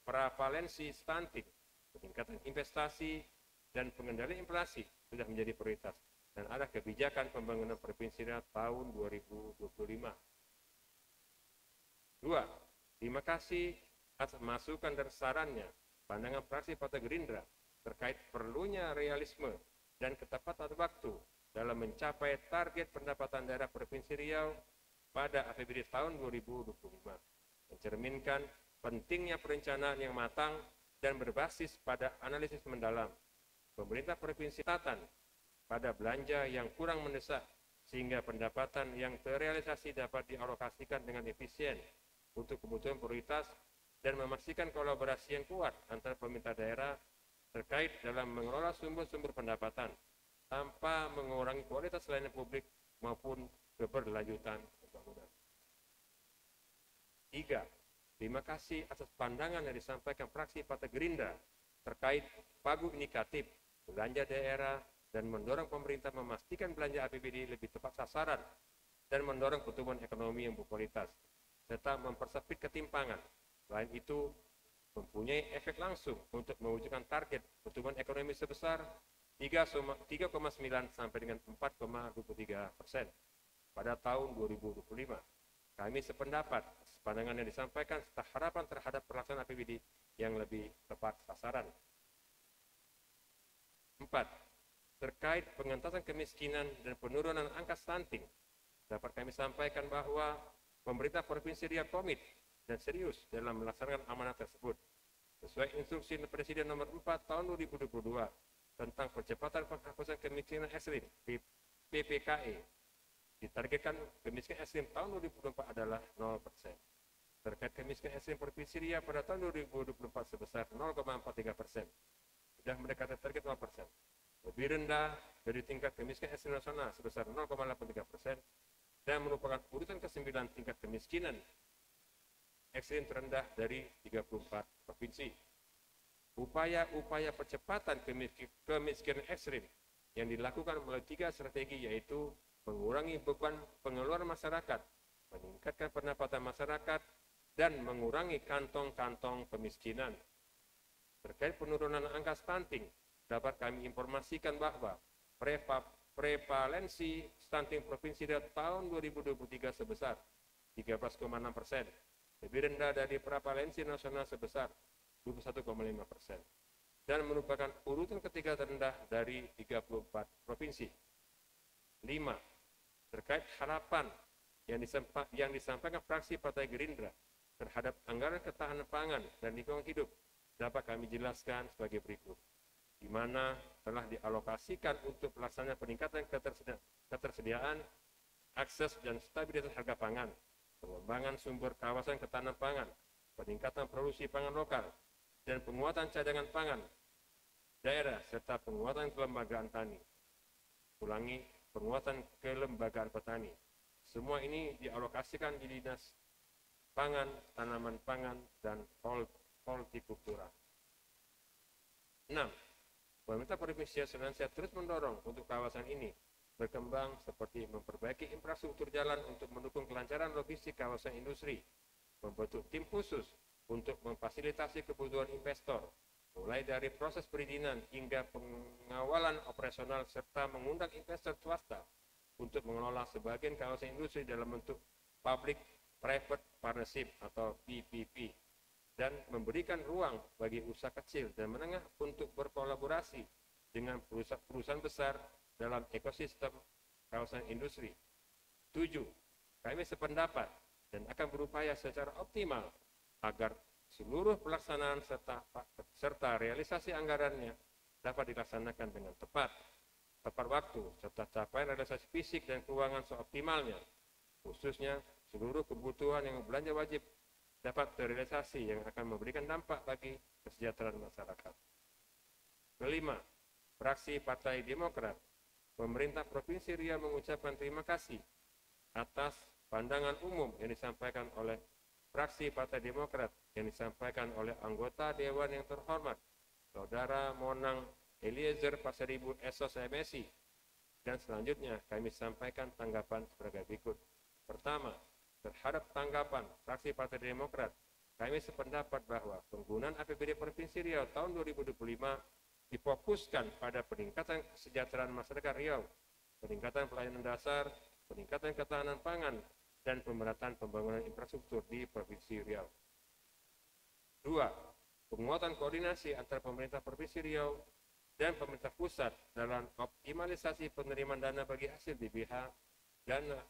prevalensi stunting, peningkatan investasi, dan pengendalian inflasi sudah menjadi prioritas. Dan ada kebijakan pembangunan provinsi tahun 2025. 2. Terima kasih atas masukan dan sarannya pandangan fraksi Partai Gerindra terkait perlunya realisme dan ketepatan waktu dalam mencapai target pendapatan daerah Provinsi Riau pada APBD tahun 2025, mencerminkan pentingnya perencanaan yang matang dan berbasis pada analisis mendalam. Pemerintah Provinsi Tatan pada belanja yang kurang mendesak sehingga pendapatan yang terrealisasi dapat dialokasikan dengan efisien untuk kebutuhan prioritas dan memastikan kolaborasi yang kuat antara pemerintah daerah terkait dalam mengelola sumber-sumber pendapatan tanpa mengurangi kualitas layanan publik maupun keberlanjutan pembangunan. 3. Terima kasih atas pandangan yang disampaikan fraksi Partai Gerindra terkait pagu indikatif belanja daerah dan mendorong pemerintah memastikan belanja APBD lebih tepat sasaran dan mendorong pertumbuhan ekonomi yang berkualitas serta mempersempit ketimpangan. Selain itu, mempunyai efek langsung untuk mewujudkan target pertumbuhan ekonomi sebesar 3,9 sampai dengan 4,23% pada tahun 2025. Kami sependapat pandangan yang disampaikan serta harapan terhadap pelaksanaan APBD yang lebih tepat sasaran. 4. Terkait pengentasan kemiskinan dan penurunan angka stunting, dapat kami sampaikan bahwa pemerintah Provinsi Riau komit dan serius dalam melaksanakan amanat tersebut. Sesuai instruksi Presiden nomor 4 tahun 2022 tentang percepatan penghapusan kemiskinan ekstrim PPKE, ditargetkan kemiskinan ekstrim tahun 2024 adalah 0%. Terkait kemiskinan ekstrim Provinsi Riau pada tahun 2024 sebesar 0,43%, sudah mendekati target 0%. Lebih rendah dari tingkat kemiskinan ekstrim nasional sebesar 0,83% dan merupakan urutan ke-9 tingkat kemiskinan ekstrim terendah dari 34 provinsi. Upaya-upaya percepatan kemiskinan ekstrim yang dilakukan melalui 3 strategi, yaitu mengurangi beban pengeluaran masyarakat, meningkatkan pendapatan masyarakat, dan mengurangi kantong-kantong kemiskinan. Terkait penurunan angka stunting, dapat kami informasikan bahwa prevalensi stunting Provinsi Riau tahun 2023 sebesar 13,6%, lebih rendah dari prevalensi nasional sebesar 21,5%, dan merupakan urutan ketiga terendah dari 34 provinsi. 5. Terkait harapan yang disampaikan fraksi Partai Gerindra terhadap anggaran ketahanan pangan dan lingkungan hidup, dapat kami jelaskan sebagai berikut, di mana telah dialokasikan untuk pelaksanaan peningkatan ketersediaan, akses dan stabilitas harga pangan, pengembangan sumber kawasan ketahanan pangan, peningkatan produksi pangan lokal, dan penguatan cadangan pangan daerah, serta penguatan kelembagaan tani. Ulangi, penguatan kelembagaan petani. Semua ini dialokasikan di Dinas Pangan, Tanaman Pangan, dan Hortikultura. 6. Pemerintah Provinsi Senansia terus mendorong untuk kawasan ini berkembang seperti memperbaiki infrastruktur jalan untuk mendukung kelancaran logistik kawasan industri, membentuk tim khusus untuk memfasilitasi kebutuhan investor, mulai dari proses perizinan hingga pengawalan operasional, serta mengundang investor swasta untuk mengelola sebagian kawasan industri dalam bentuk Public Private Partnership atau PPP, dan memberikan ruang bagi usaha kecil dan menengah untuk berkolaborasi dengan perusahaan besar dalam ekosistem kawasan industri. 7. Kami sependapat dan akan berupaya secara optimal agar seluruh pelaksanaan serta realisasi anggarannya dapat dilaksanakan dengan tepat waktu, serta capaian realisasi fisik dan keuangan seoptimalnya, khususnya seluruh kebutuhan yang belanja wajib dapat terrealisasi yang akan memberikan dampak bagi kesejahteraan masyarakat. Kelima, fraksi Partai Demokrat, pemerintah Provinsi Riau mengucapkan terima kasih atas pandangan umum yang disampaikan oleh fraksi Partai Demokrat yang disampaikan oleh anggota Dewan yang terhormat, Saudara Monang Eliezer Pasaribu SOS MSI. Dan selanjutnya kami sampaikan tanggapan sebagai berikut. Pertama, terhadap tanggapan fraksi Partai Demokrat, kami sependapat bahwa penggunaan APBD Provinsi Riau tahun 2025 difokuskan pada peningkatan kesejahteraan masyarakat Riau, peningkatan pelayanan dasar, peningkatan ketahanan pangan, dan pemerataan pembangunan infrastruktur di Provinsi Riau. 2. Penguatan koordinasi antara pemerintah Provinsi Riau dan pemerintah pusat dalam optimalisasi penerimaan dana bagi hasil DBH, dana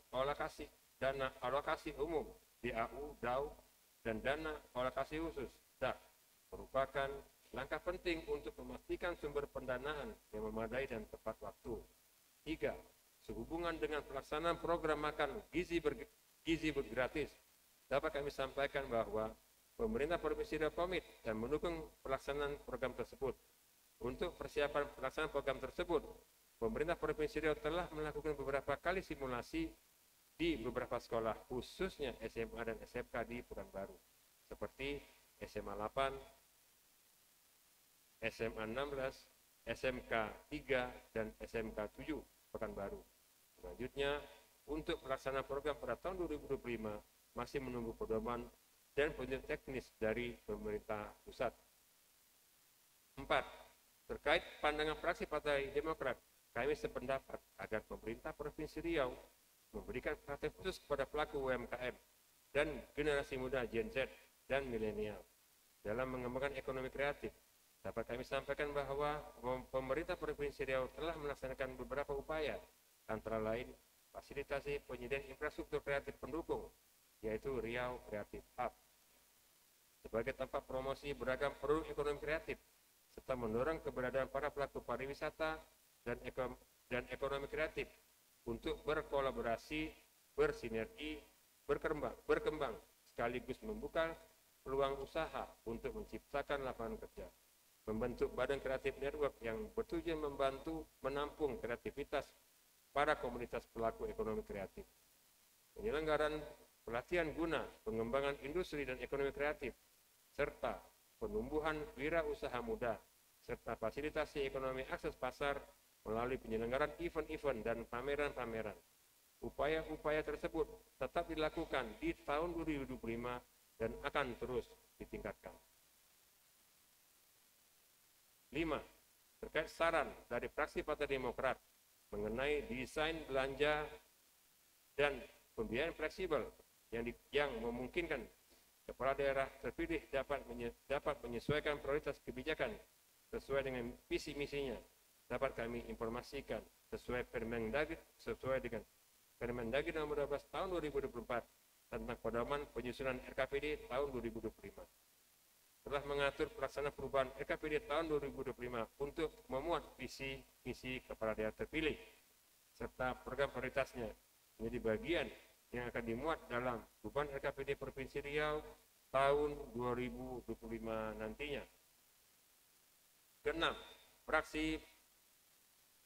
alokasi umum DAU, DAU, dan dana alokasi khusus DAK merupakan langkah penting untuk memastikan sumber pendanaan yang memadai dan tepat waktu. 3. Sehubungan dengan pelaksanaan program makan gizi gratis, dapat kami sampaikan bahwa pemerintah Provinsi Riau komit dan mendukung pelaksanaan program tersebut. Untuk persiapan pelaksanaan program tersebut, pemerintah Provinsi Riau telah melakukan beberapa kali simulasi di beberapa sekolah, khususnya SMA dan SMK di Pekanbaru, seperti SMA 8, SMA 16, SMK 3, dan SMK 7 Pekanbaru. Selanjutnya, untuk pelaksanaan program pada tahun 2025 masih menunggu pedoman dan penelitian teknis dari pemerintah pusat. 4. Terkait pandangan fraksi Partai Demokrat, kami sependapat agar pemerintah Provinsi Riau memberikan perhatian khusus kepada pelaku UMKM dan generasi muda Gen Z dan milenial dalam mengembangkan ekonomi kreatif. Dapat kami sampaikan bahwa pemerintah Provinsi Riau telah melaksanakan beberapa upaya, antara lain fasilitasi penyediaan infrastruktur kreatif pendukung, yaitu Riau Creative Hub, sebagai tempat promosi beragam produk ekonomi kreatif, serta mendorong keberadaan para pelaku pariwisata dan ekonomi kreatif untuk berkolaborasi, bersinergi, berkembang, sekaligus membuka peluang usaha untuk menciptakan lapangan kerja. Membentuk Badan Kreatif Network yang bertujuan membantu menampung kreativitas para komunitas pelaku ekonomi kreatif. Penyelenggaraan pelatihan guna pengembangan industri dan ekonomi kreatif, serta penumbuhan wirausaha muda, serta fasilitasi ekonomi akses pasar melalui penyelenggaraan event-event dan pameran-pameran. Upaya-upaya tersebut tetap dilakukan di tahun 2025 dan akan terus ditingkatkan. 5. Terkait saran dari fraksi Partai Demokrat mengenai desain belanja dan pembiayaan fleksibel yang memungkinkan kepala daerah terpilih dapat menyesuaikan prioritas kebijakan sesuai dengan visi misinya, dapat kami informasikan sesuai dengan Permendagri nomor 12 tahun 2024 tentang pedoman penyusunan RKPD tahun 2025. Telah mengatur pelaksanaan perubahan RKPD tahun 2025 untuk memuat visi misi kepala daerah terpilih serta program prioritasnya menjadi bagian yang akan dimuat dalam perubahan RKPD Provinsi Riau tahun 2025 nantinya. Keenam, fraksi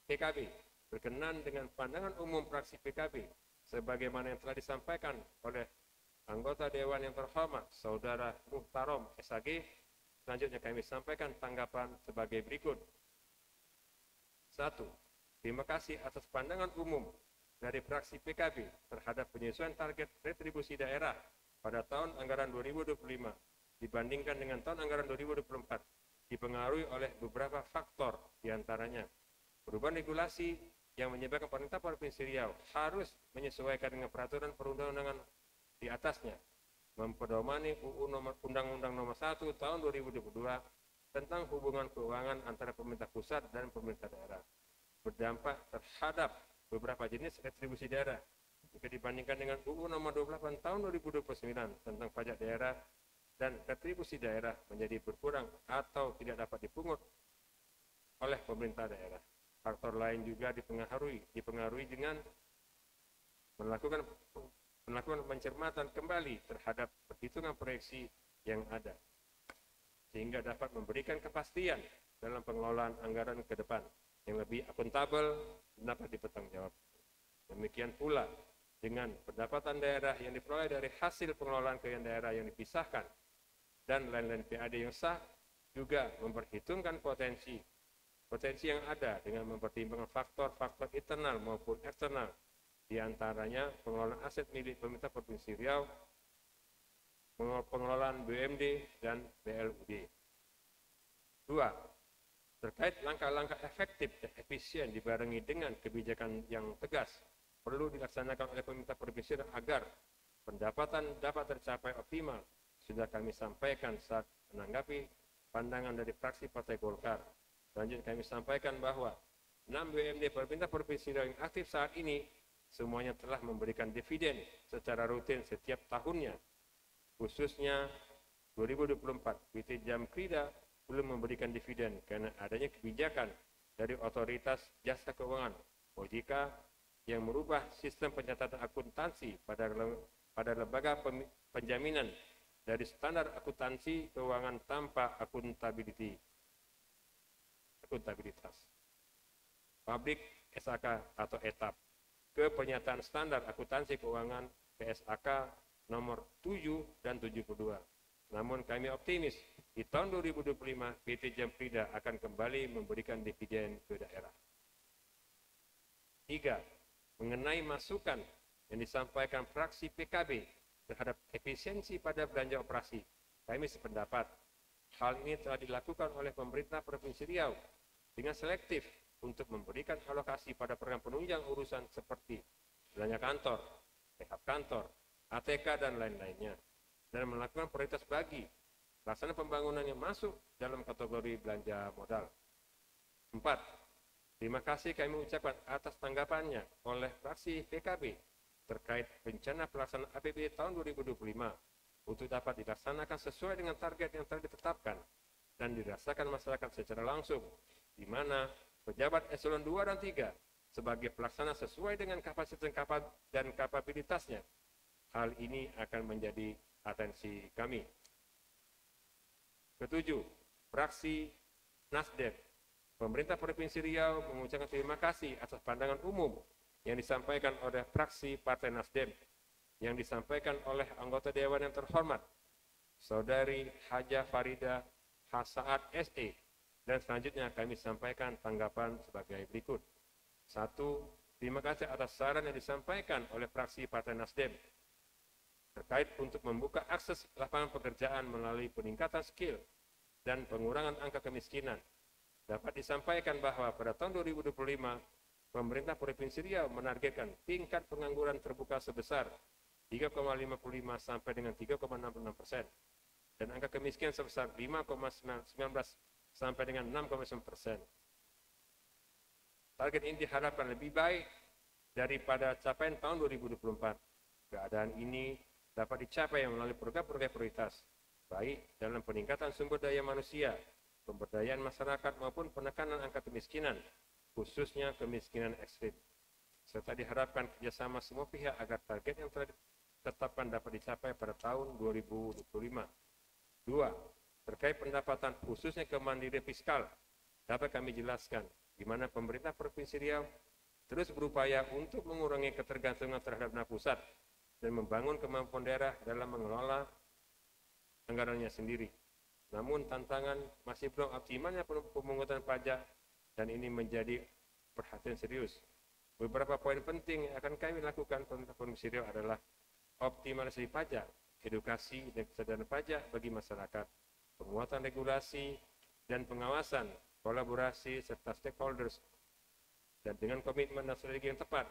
PKB berkenan dengan pandangan umum fraksi PKB sebagaimana yang telah disampaikan oleh anggota Dewan yang terhormat Saudara Muhtarom SAG. Selanjutnya kami sampaikan tanggapan sebagai berikut. 1. Terima kasih atas pandangan umum dari fraksi PKB terhadap penyesuaian target retribusi daerah pada tahun anggaran 2025 dibandingkan dengan tahun anggaran 2024 dipengaruhi oleh beberapa faktor, diantaranya perubahan regulasi yang menyebabkan pemerintah Provinsi Riau harus menyesuaikan dengan peraturan perundang-undangan di atasnya, mempedomani Undang-Undang Nomor 1 Tahun 2022 tentang hubungan keuangan antara pemerintah pusat dan pemerintah daerah, berdampak terhadap beberapa jenis retribusi daerah jika dibandingkan dengan UU Nomor 28 Tahun 2029 tentang pajak daerah, dan retribusi daerah menjadi berkurang atau tidak dapat dipungut oleh pemerintah daerah. Faktor lain juga dipengaruhi dengan melakukan melakukan pencermatan kembali terhadap perhitungan proyeksi yang ada, sehingga dapat memberikan kepastian dalam pengelolaan anggaran ke depan yang lebih akuntabel dan dapat dipertanggungjawabkan. Demikian pula dengan pendapatan daerah yang diperoleh dari hasil pengelolaan keuangan daerah yang dipisahkan dan lain-lain PAD yang sah, juga memperhitungkan potensi yang ada dengan mempertimbangkan faktor-faktor internal maupun eksternal, diantaranya pengelolaan aset milik pemerintah Provinsi Riau, pengelolaan BUMD dan BLUD. 2. Terkait langkah-langkah efektif dan efisien dibarengi dengan kebijakan yang tegas perlu dilaksanakan oleh pemerintah provinsi agar pendapatan dapat tercapai optimal, sudah kami sampaikan saat menanggapi pandangan dari fraksi Partai Golkar. Selanjutnya kami sampaikan bahwa 6 BUMD pemerintah provinsi Riau yang aktif saat ini semuanya telah memberikan dividen secara rutin setiap tahunnya. Khususnya 2024, PT Jamkrida belum memberikan dividen karena adanya kebijakan dari Otoritas Jasa Keuangan (OJK) yang merubah sistem pencatatan akuntansi pada lembaga penjaminan dari standar akuntansi keuangan tanpa akuntabilitas publik SAK atau ETAP ke pernyataan standar akuntansi keuangan PSAK nomor 7 dan 72. Namun kami optimis di tahun 2025 PT Jamkrida akan kembali memberikan dividen ke daerah. 3. Mengenai masukan yang disampaikan fraksi PKB terhadap efisiensi pada belanja operasi, kami sependapat hal ini telah dilakukan oleh pemerintah Provinsi Riau dengan selektif untuk memberikan alokasi pada program penunjang urusan seperti belanja kantor, rehab kantor, ATK dan lain-lainnya, dan melakukan prioritas bagi pelaksanaan pembangunan yang masuk dalam kategori belanja modal. 4. Terima kasih kami ucapkan atas tanggapannya oleh fraksi PKB terkait rencana pelaksanaan APBD tahun 2025 untuk dapat dilaksanakan sesuai dengan target yang telah ditetapkan dan dirasakan masyarakat secara langsung, di mana pejabat eselon 2 dan 3 sebagai pelaksana sesuai dengan kapasitas dan kapabilitasnya. Hal ini akan menjadi atensi kami. Ketujuh, fraksi Nasdem. Pemerintah Provinsi Riau mengucapkan terima kasih atas pandangan umum yang disampaikan oleh fraksi Partai Nasdem, yang disampaikan oleh anggota Dewan yang terhormat, Saudari Haja Farida Hasaat SE, dan selanjutnya kami sampaikan tanggapan sebagai berikut. 1. Terima kasih atas saran yang disampaikan oleh fraksi Partai Nasdem terkait untuk membuka akses lapangan pekerjaan melalui peningkatan skill dan pengurangan angka kemiskinan. Dapat disampaikan bahwa pada tahun 2025, pemerintah Provinsi Riau menargetkan tingkat pengangguran terbuka sebesar 3,55 sampai dengan 3,66% dan angka kemiskinan sebesar 5,19 sampai dengan 6,9%. Target ini diharapkan lebih baik daripada capaian tahun 2024. Keadaan ini dapat dicapai melalui program-program prioritas, baik dalam peningkatan sumber daya manusia, pemberdayaan masyarakat maupun penekanan angka kemiskinan, khususnya kemiskinan ekstrim. Serta diharapkan kerjasama semua pihak agar target yang telah ditetapkan dapat dicapai pada tahun 2025. 2. Terkait pendapatan khususnya kemandirian fiskal, dapat kami jelaskan di mana pemerintah Provinsi Riau terus berupaya untuk mengurangi ketergantungan terhadap dana pusat dan membangun kemampuan daerah dalam mengelola anggarannya sendiri. Namun tantangan masih belum optimalnya pemungutan pajak dan ini menjadi perhatian serius. Beberapa poin penting yang akan kami lakukan pemerintah Provinsi Riau adalah optimalisasi pajak, edukasi dan kesadaran pajak bagi masyarakat, penguatan regulasi dan pengawasan, kolaborasi serta stakeholders, dan dengan komitmen dan strategi yang tepat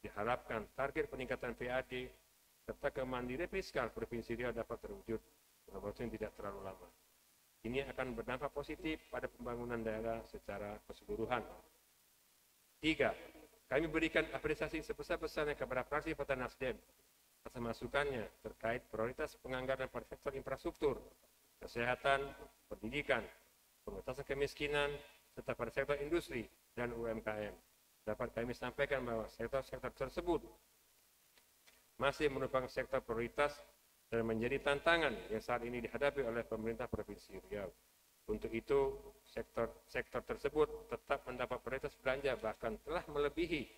diharapkan target peningkatan PAD serta kemandirian fiskal Provinsi Riau dapat terwujud dalam waktu yang tidak terlalu lama. Ini akan berdampak positif pada pembangunan daerah secara keseluruhan. 3. Kami berikan apresiasi sebesar-besarnya kepada fraksi Partai Nasdem atas masukannya terkait prioritas penganggaran pada sektor infrastruktur, kesehatan, pendidikan, pengentasan kemiskinan, serta pada sektor industri dan UMKM. Dapat kami sampaikan bahwa sektor-sektor tersebut masih merupakan sektor prioritas dan menjadi tantangan yang saat ini dihadapi oleh pemerintah Provinsi Riau. Untuk itu, sektor tersebut tetap mendapat prioritas belanja, bahkan telah melebihi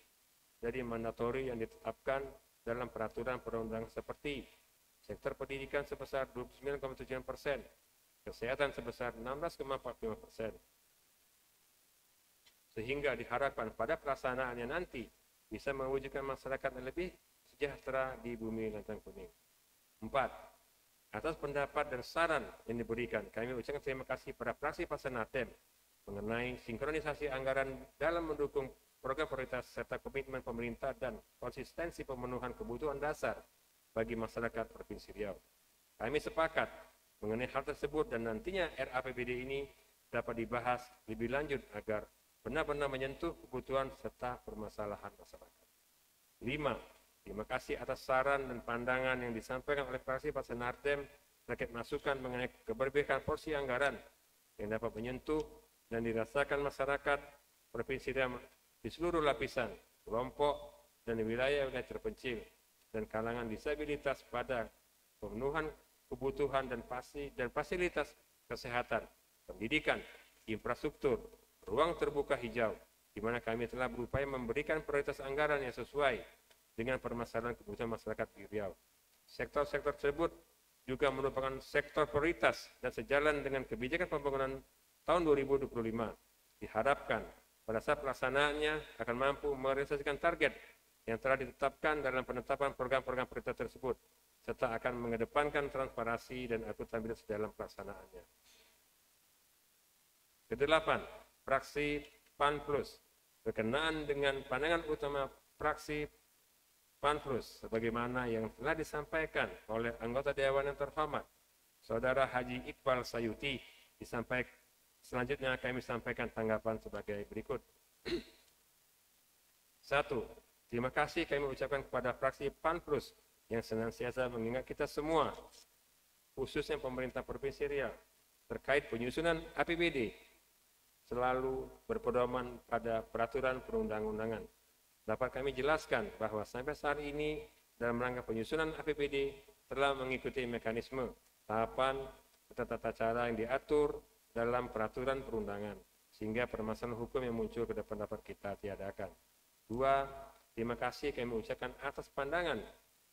dari mandatori yang ditetapkan dalam peraturan perundang seperti sektor pendidikan sebesar 29,7%, kesehatan sebesar 16,45%. Sehingga diharapkan pada pelaksanaannya nanti bisa mewujudkan masyarakat yang lebih sejahtera di bumi Lantang Kuning. 4. Atas pendapat dan saran yang diberikan, kami ucapkan terima kasih pada fraksi Partai Nasdem mengenai sinkronisasi anggaran dalam mendukung program prioritas serta komitmen pemerintah dan konsistensi pemenuhan kebutuhan dasar bagi masyarakat Provinsi Riau. Kami sepakat mengenai hal tersebut dan nantinya RAPBD ini dapat dibahas lebih lanjut agar benar-benar menyentuh kebutuhan serta permasalahan masyarakat. 5. Terima kasih atas saran dan pandangan yang disampaikan oleh fraksi Partai Nasdem terkait masukan mengenai keberpihakan porsi anggaran yang dapat menyentuh dan dirasakan masyarakat Provinsi Riau di seluruh lapisan, kelompok, dan wilayah-wilayah terpencil dan kalangan disabilitas pada pemenuhan kebutuhan dan fasilitas kesehatan, pendidikan, infrastruktur, ruang terbuka hijau, di mana kami telah berupaya memberikan prioritas anggaran yang sesuai dengan permasalahan kebutuhan masyarakat di Riau. Sektor-sektor tersebut juga merupakan sektor prioritas dan sejalan dengan kebijakan pembangunan tahun 2025. Diharapkan pada saat pelaksanaannya akan mampu merealisasikan target yang telah ditetapkan dalam penetapan program-program prioritas tersebut, serta akan mengedepankan transparansi dan akuntabilitas dalam pelaksanaannya. Kedelapan, fraksi PAN Plus berkenaan dengan pandangan utama fraksi PAN Plus sebagaimana yang telah disampaikan oleh anggota Dewan yang terhormat Saudara Haji Iqbal Sayuti. Selanjutnya kami sampaikan tanggapan sebagai berikut. 1. Terima kasih kami ucapkan kepada fraksi PAN Plus yang senantiasa mengingat kita semua, khususnya pemerintah Provinsi Riau, terkait penyusunan APBD selalu berpedoman pada peraturan perundang-undangan. Dapat kami jelaskan bahwa sampai saat ini dalam rangka penyusunan APBD telah mengikuti mekanisme, tahapan, serta tata cara yang diatur dalam peraturan perundangan, sehingga permasalahan hukum yang muncul ke depan dapat kita tiadakan. 2. Terima kasih kami ucapkan atas pandangan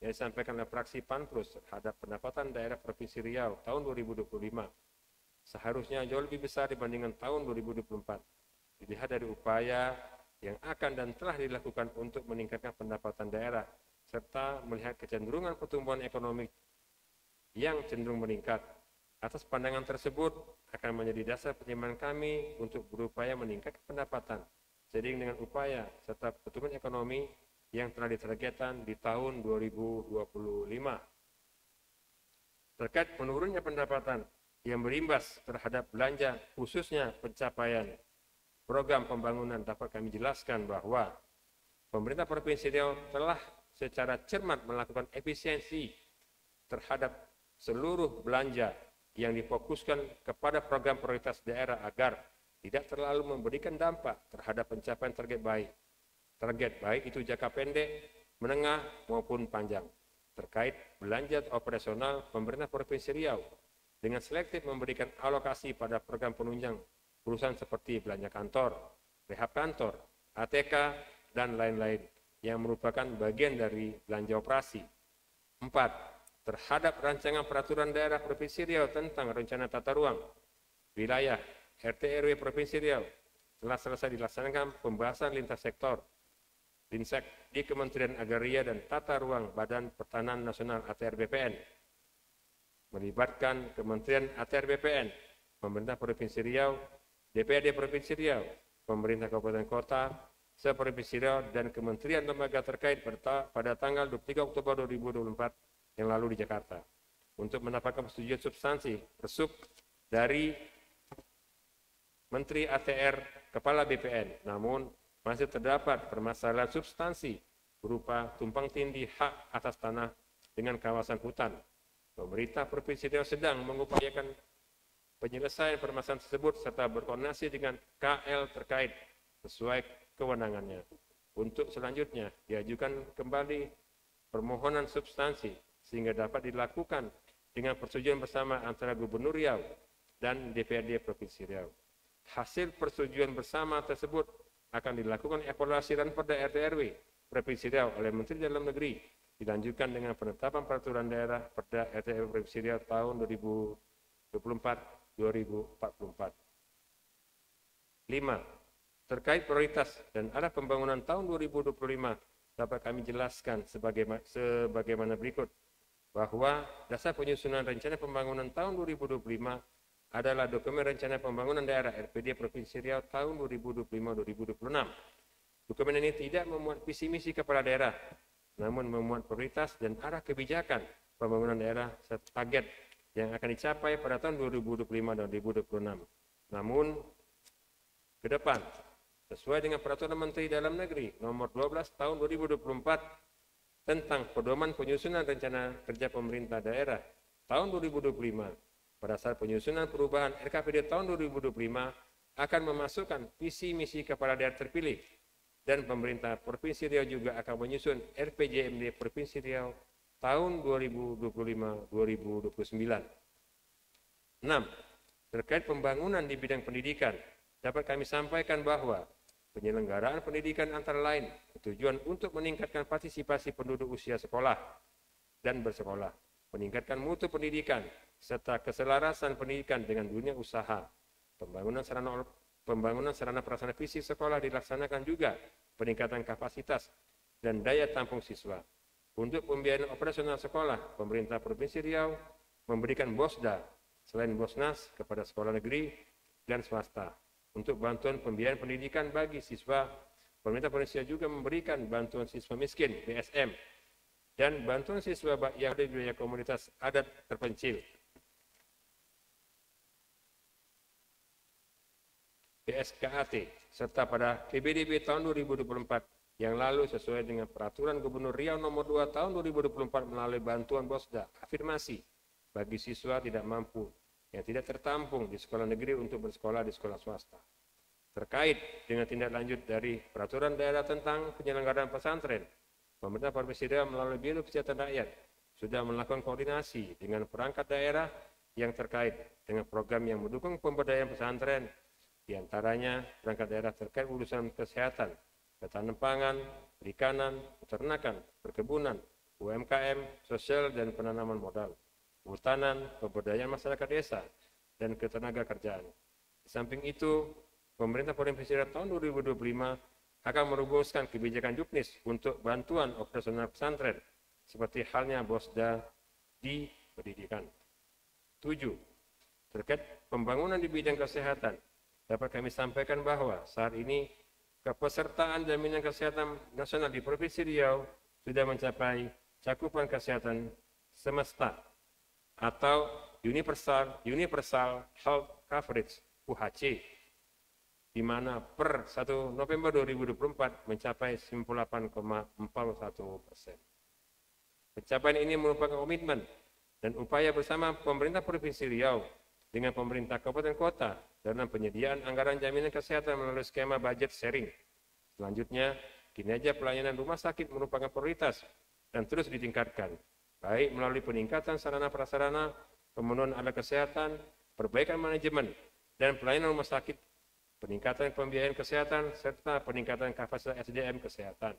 yang disampaikan oleh fraksi PAN Plus terhadap pendapatan daerah Provinsi Riau tahun 2025. Seharusnya jauh lebih besar dibandingkan tahun 2024. Dilihat dari upaya yang akan dan telah dilakukan untuk meningkatkan pendapatan daerah, serta melihat kecenderungan pertumbuhan ekonomi yang cenderung meningkat. Atas pandangan tersebut akan menjadi dasar pertimbangan kami untuk berupaya meningkatkan pendapatan, seiring dengan upaya serta pertumbuhan ekonomi yang telah ditargetkan di tahun 2025. Terkait menurunnya pendapatan yang berimbas terhadap belanja, khususnya pencapaian program pembangunan, dapat kami jelaskan bahwa pemerintah Provinsi Riau telah secara cermat melakukan efisiensi terhadap seluruh belanja yang difokuskan kepada program prioritas daerah agar tidak terlalu memberikan dampak terhadap pencapaian target baik. Target baik itu jangka pendek, menengah maupun panjang. Terkait belanja operasional, pemerintah Provinsi Riau dengan selektif memberikan alokasi pada program penunjang perusahaan seperti belanja kantor, rehab kantor, ATK, dan lain-lain yang merupakan bagian dari belanja operasi. 4. Terhadap rancangan peraturan daerah Provinsi Riau tentang rencana tata ruang wilayah RT/RW Provinsi Riau telah selesai dilaksanakan pembahasan lintas sektor Linsek di Kementerian Agraria dan Tata Ruang Badan Pertanahan Nasional ATR BPN, melibatkan Kementerian ATR BPN, pemerintah Provinsi Riau, DPRD Provinsi Riau, pemerintah Kabupaten Kota, se-Provinsi Riau, dan kementerian lembaga terkait pada tanggal 23 Oktober 2024 yang lalu di Jakarta, untuk mendapatkan persetujuan substansi resuk dari Menteri ATR Kepala BPN. Namun masih terdapat permasalahan substansi berupa tumpang tindih hak atas tanah dengan kawasan hutan. Pemerintah Provinsi Riau sedang mengupayakan penyelesaian permasalahan tersebut serta berkoordinasi dengan KL terkait sesuai kewenangannya. Untuk selanjutnya diajukan kembali permohonan substansi sehingga dapat dilakukan dengan persetujuan bersama antara Gubernur Riau dan DPRD Provinsi Riau. Hasil persetujuan bersama tersebut akan dilakukan evaluasi dan Perda RT/RW Provinsi Riau oleh Menteri Dalam Negeri, dilanjutkan dengan penetapan peraturan daerah Perda RT/RW Provinsi Riau tahun 2024-2044. 5. Terkait prioritas dan arah pembangunan tahun 2025 dapat kami jelaskan sebagaimana berikut, bahwa dasar penyusunan rencana pembangunan tahun 2025 adalah dokumen rencana pembangunan daerah RPD Provinsi Riau tahun 2025-2026. Dokumen ini tidak memuat visi misi kepala daerah, namun memuat prioritas dan arah kebijakan pembangunan daerah serta target yang akan dicapai pada tahun 2025 dan 2026. Namun, ke depan, sesuai dengan Peraturan Menteri Dalam Negeri Nomor 12 Tahun 2024 tentang Pedoman Penyusunan Rencana Kerja Pemerintah Daerah tahun 2025, pada saat penyusunan perubahan RKPD tahun 2025 akan memasukkan visi misi kepala daerah terpilih, dan pemerintah Provinsi Riau juga akan menyusun RPJMD Provinsi Riau tahun 2025-2029. 6. Terkait pembangunan di bidang pendidikan, dapat kami sampaikan bahwa penyelenggaraan pendidikan antara lain bertujuan untuk meningkatkan partisipasi penduduk usia sekolah dan bersekolah, meningkatkan mutu pendidikan, serta keselarasan pendidikan dengan dunia usaha. Pembangunan sarana prasarana fisik sekolah dilaksanakan juga peningkatan kapasitas dan daya tampung siswa. Untuk pembiayaan operasional sekolah, pemerintah Provinsi Riau memberikan BOSDA selain BOSNAS kepada sekolah negeri dan swasta. Untuk bantuan pembiayaan pendidikan bagi siswa, pemerintah Provinsi Riau juga memberikan bantuan siswa miskin (BSM) dan bantuan siswa yang ada di wilayah komunitas adat terpencil (PSKAT), serta pada PBDB tahun 2024 yang lalu sesuai dengan Peraturan Gubernur Riau Nomor 2 Tahun 2024 melalui bantuan BOSDA afirmasi bagi siswa tidak mampu yang tidak tertampung di sekolah negeri untuk bersekolah di sekolah swasta. Terkait dengan tindak lanjut dari Peraturan Daerah tentang penyelenggaraan pesantren, pemerintah Provinsi Riau melalui Biro Kesehatan Rakyat sudah melakukan koordinasi dengan perangkat daerah yang terkait dengan program yang mendukung pemberdayaan pesantren, di antaranya perangkat daerah terkait urusan kesehatan, ketahanan pangan, perikanan, peternakan, perkebunan, UMKM, sosial dan penanaman modal, kehutanan, pemberdayaan masyarakat desa, dan ketenaga kerjaan. Di samping itu, pemerintah Provinsi Riau tahun 2025 akan merumuskan kebijakan juknis untuk bantuan operasional pesantren, seperti halnya BOSDA di pendidikan. 7. Terkait pembangunan di bidang kesehatan, dapat kami sampaikan bahwa saat ini kepesertaan jaminan kesehatan nasional di Provinsi Riau sudah mencapai cakupan kesehatan semesta atau Universal Health Coverage (UHC), di mana per 1 November 2024 mencapai 98,41%. Pencapaian ini merupakan komitmen dan upaya bersama pemerintah Provinsi Riau dengan pemerintah kabupaten kota dalam penyediaan anggaran jaminan kesehatan melalui skema budget sharing. Selanjutnya, kinerja pelayanan rumah sakit merupakan prioritas dan terus ditingkatkan, baik melalui peningkatan sarana prasarana, pemenuhan alat kesehatan, perbaikan manajemen dan pelayanan rumah sakit, peningkatan pembiayaan kesehatan, serta peningkatan kapasitas SDM kesehatan.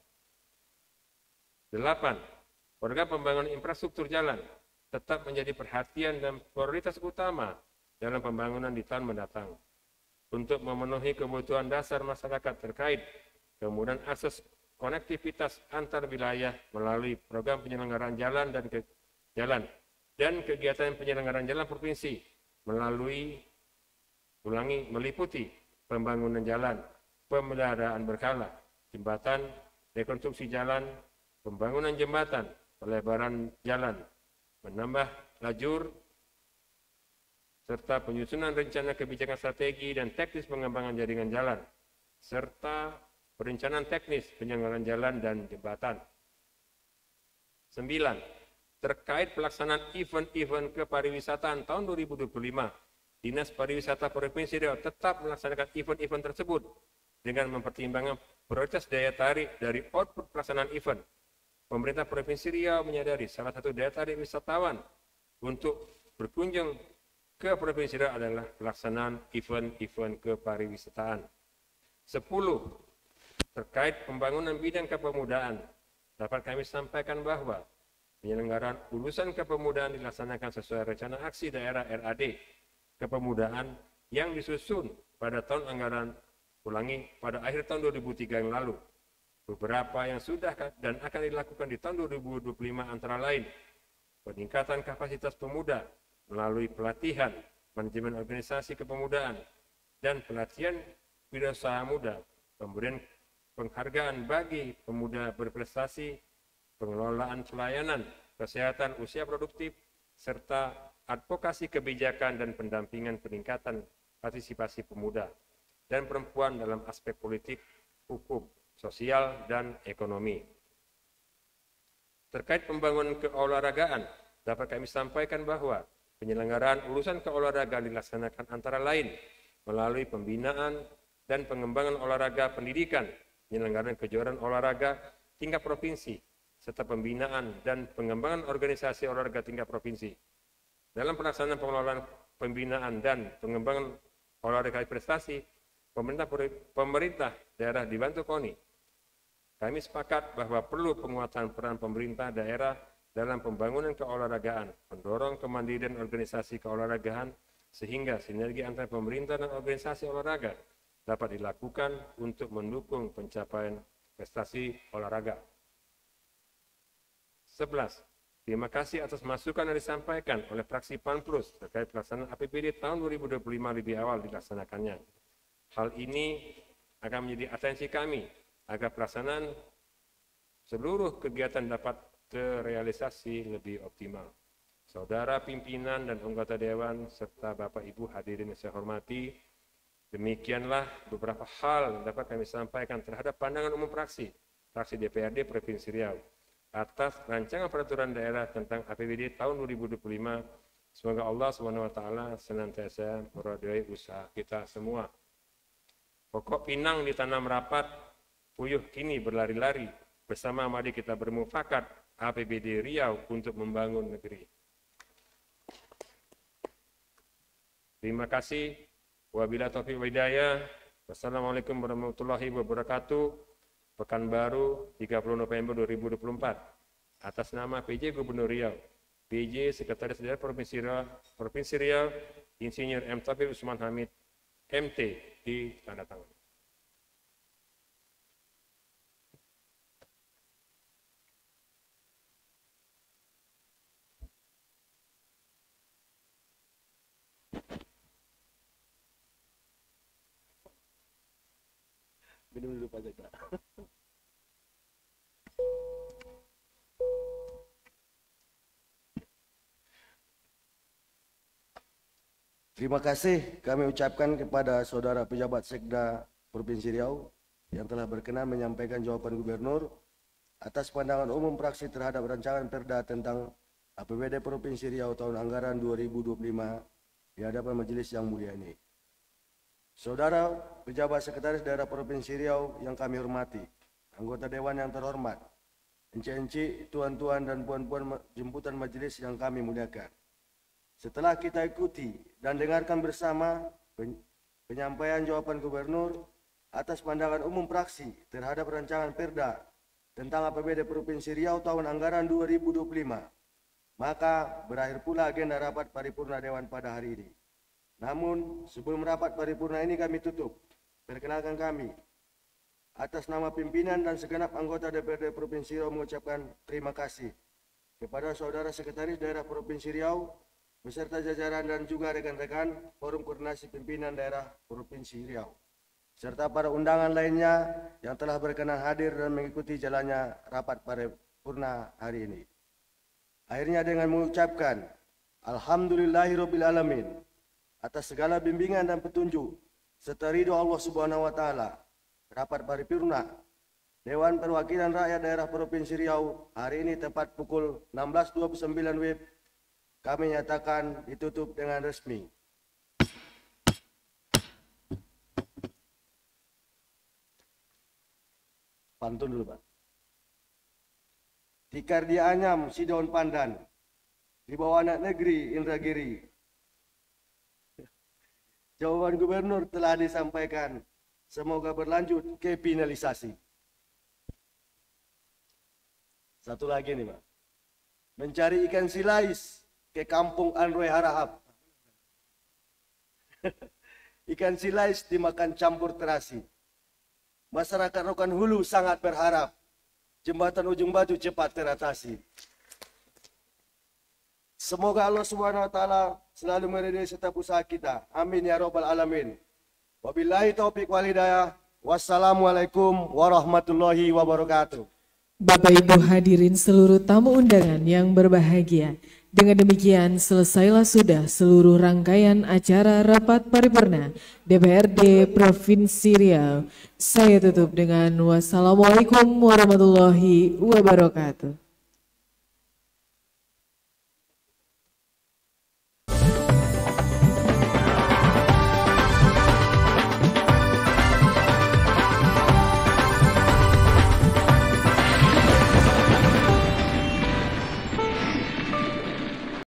8. Program pembangunan infrastruktur jalan tetap menjadi perhatian dan prioritas utama dalam pembangunan di tahun mendatang. Untuk memenuhi kebutuhan dasar masyarakat terkait kemudahan akses konektivitas antar wilayah melalui program penyelenggaraan jalan dan kegiatan penyelenggaraan jalan provinsi meliputi pembangunan jalan, pemeliharaan berkala, jembatan, rekonstruksi jalan, pembangunan jembatan, pelebaran jalan, menambah lajur, serta penyusunan rencana kebijakan strategi dan teknis pengembangan jaringan jalan, serta perencanaan teknis penyelenggaraan jalan dan jembatan. 9. Terkait pelaksanaan event-event kepariwisataan tahun 2025, Dinas Pariwisata Provinsi Riau tetap melaksanakan event-event tersebut dengan mempertimbangkan prioritas daya tarik dari output pelaksanaan event, pemerintah Provinsi Riau menyadari salah satu daya tarik wisatawan untuk berkunjung ke Provinsi Riau adalah pelaksanaan event-event kepariwisataan. 10. Terkait pembangunan bidang kepemudaan, dapat kami sampaikan bahwa penyelenggaraan urusan kepemudaan dilaksanakan sesuai rencana aksi daerah RAD kepemudaan yang disusun pada tahun anggaran pada akhir tahun 2003 yang lalu. Beberapa yang sudah dan akan dilakukan di tahun 2025 antara lain peningkatan kapasitas pemuda melalui pelatihan manajemen organisasi kepemudaan dan pelatihan wirausaha muda, pemberian penghargaan bagi pemuda berprestasi, pengelolaan pelayanan, kesehatan usia produktif, serta advokasi kebijakan dan pendampingan peningkatan partisipasi pemuda dan perempuan dalam aspek politik, hukum, sosial, dan ekonomi. Terkait pembangunan keolahragaan, dapat kami sampaikan bahwa penyelenggaraan urusan keolahragaan dilaksanakan antara lain melalui pembinaan dan pengembangan olahraga pendidikan, penyelenggaraan kejuaraan olahraga tingkat provinsi, serta pembinaan dan pengembangan organisasi olahraga tingkat provinsi. Dalam pelaksanaan pengelolaan pembinaan dan pengembangan olahraga prestasi, pemerintah daerah dibantu KONI. Kami sepakat bahwa perlu penguatan peran pemerintah daerah dalam pembangunan keolahragaan, mendorong kemandirian organisasi keolahragaan, sehingga sinergi antara pemerintah dan organisasi olahraga dapat dilakukan untuk mendukung pencapaian prestasi olahraga. 11. Terima kasih atas masukan yang disampaikan oleh fraksi PAN-Plus terkait pelaksanaan APBD tahun 2025 lebih awal dilaksanakannya. Hal ini akan menjadi atensi kami agar pelaksanaan seluruh kegiatan dapat terrealisasi lebih optimal. Saudara pimpinan dan anggota Dewan serta Bapak Ibu hadirin yang saya hormati, demikianlah beberapa hal yang dapat kami sampaikan terhadap pandangan umum fraksi DPRD Provinsi Riau atas rancangan peraturan daerah tentang APBD tahun 2025. Semoga Allah SWT senantiasa meridhoi usaha kita semua. Pokok pinang ditanam rapat, puyuh kini berlari-lari. Bersama mari kita bermufakat APBD Riau untuk membangun negeri. Terima kasih. Wabillahi taufiq wal hidayah. Wassalamualaikum warahmatullahi wabarakatuh. Pekanbaru 30 November 2024. Atas nama PJ Gubernur Riau, PJ Sekretaris Daerah Provinsi Riau, Insinyur M. Taufik Usman Hamid, MT, ditandatangani. Minum dulu Pak Jaksa. Terima kasih kami ucapkan kepada saudara pejabat Sekda Provinsi Riau yang telah berkenan menyampaikan jawaban Gubernur atas pandangan umum fraksi terhadap rancangan Perda tentang APBD Provinsi Riau tahun anggaran 2025 di hadapan majelis yang mulia ini. Saudara pejabat Sekretaris Daerah Provinsi Riau yang kami hormati, anggota Dewan yang terhormat, encik-encik, tuan-tuan dan puan-puan jemputan majelis yang kami muliakan. Setelah kita ikuti dan dengarkan bersama penyampaian jawaban Gubernur atas pandangan umum fraksi terhadap rancangan Perda tentang APBD Provinsi Riau tahun anggaran 2025, maka berakhir pula agenda rapat paripurna Dewan pada hari ini. Namun, sebelum rapat paripurna ini kami tutup, perkenalkan kami, atas nama pimpinan dan segenap anggota DPRD Provinsi Riau mengucapkan terima kasih kepada Saudara Sekretaris Daerah Provinsi Riau, beserta jajaran dan juga rekan-rekan Forum Koordinasi Pimpinan Daerah Provinsi Riau, serta para undangan lainnya yang telah berkenan hadir dan mengikuti jalannya rapat paripurna hari ini. Akhirnya dengan mengucapkan Alhamdulillahirabbil alamin atas segala bimbingan dan petunjuk serta ridho Allah Subhanahu wa taala, rapat paripurna Dewan Perwakilan Rakyat Daerah Provinsi Riau hari ini tepat pukul 16.29 WIB kami nyatakan ditutup dengan resmi. Pantun dulu, Pak. Tikar di Anyam, Sidaun Pandan, di bawah anak negeri Indragiri. Jawaban gubernur telah disampaikan. Semoga berlanjut ke finalisasi. Satu lagi nih, Pak. Mencari ikan silais ke kampung Anroy Harahap. Ikan silais dimakan campur terasi. Masyarakat Rokan Hulu sangat berharap jembatan Ujung Batu cepat teratasi. Semoga Allah Subhanahu wa taala selalu meridai setiap usaha kita. Amin ya rabbal alamin. Wabillahi taufiq wal hidayah. Wassalamualaikum warahmatullahi wabarakatuh. Bapak Ibu hadirin seluruh tamu undangan yang berbahagia. Dengan demikian selesailah sudah seluruh rangkaian acara rapat paripurna DPRD Provinsi Riau. Saya tutup dengan wassalamualaikum warahmatullahi wabarakatuh.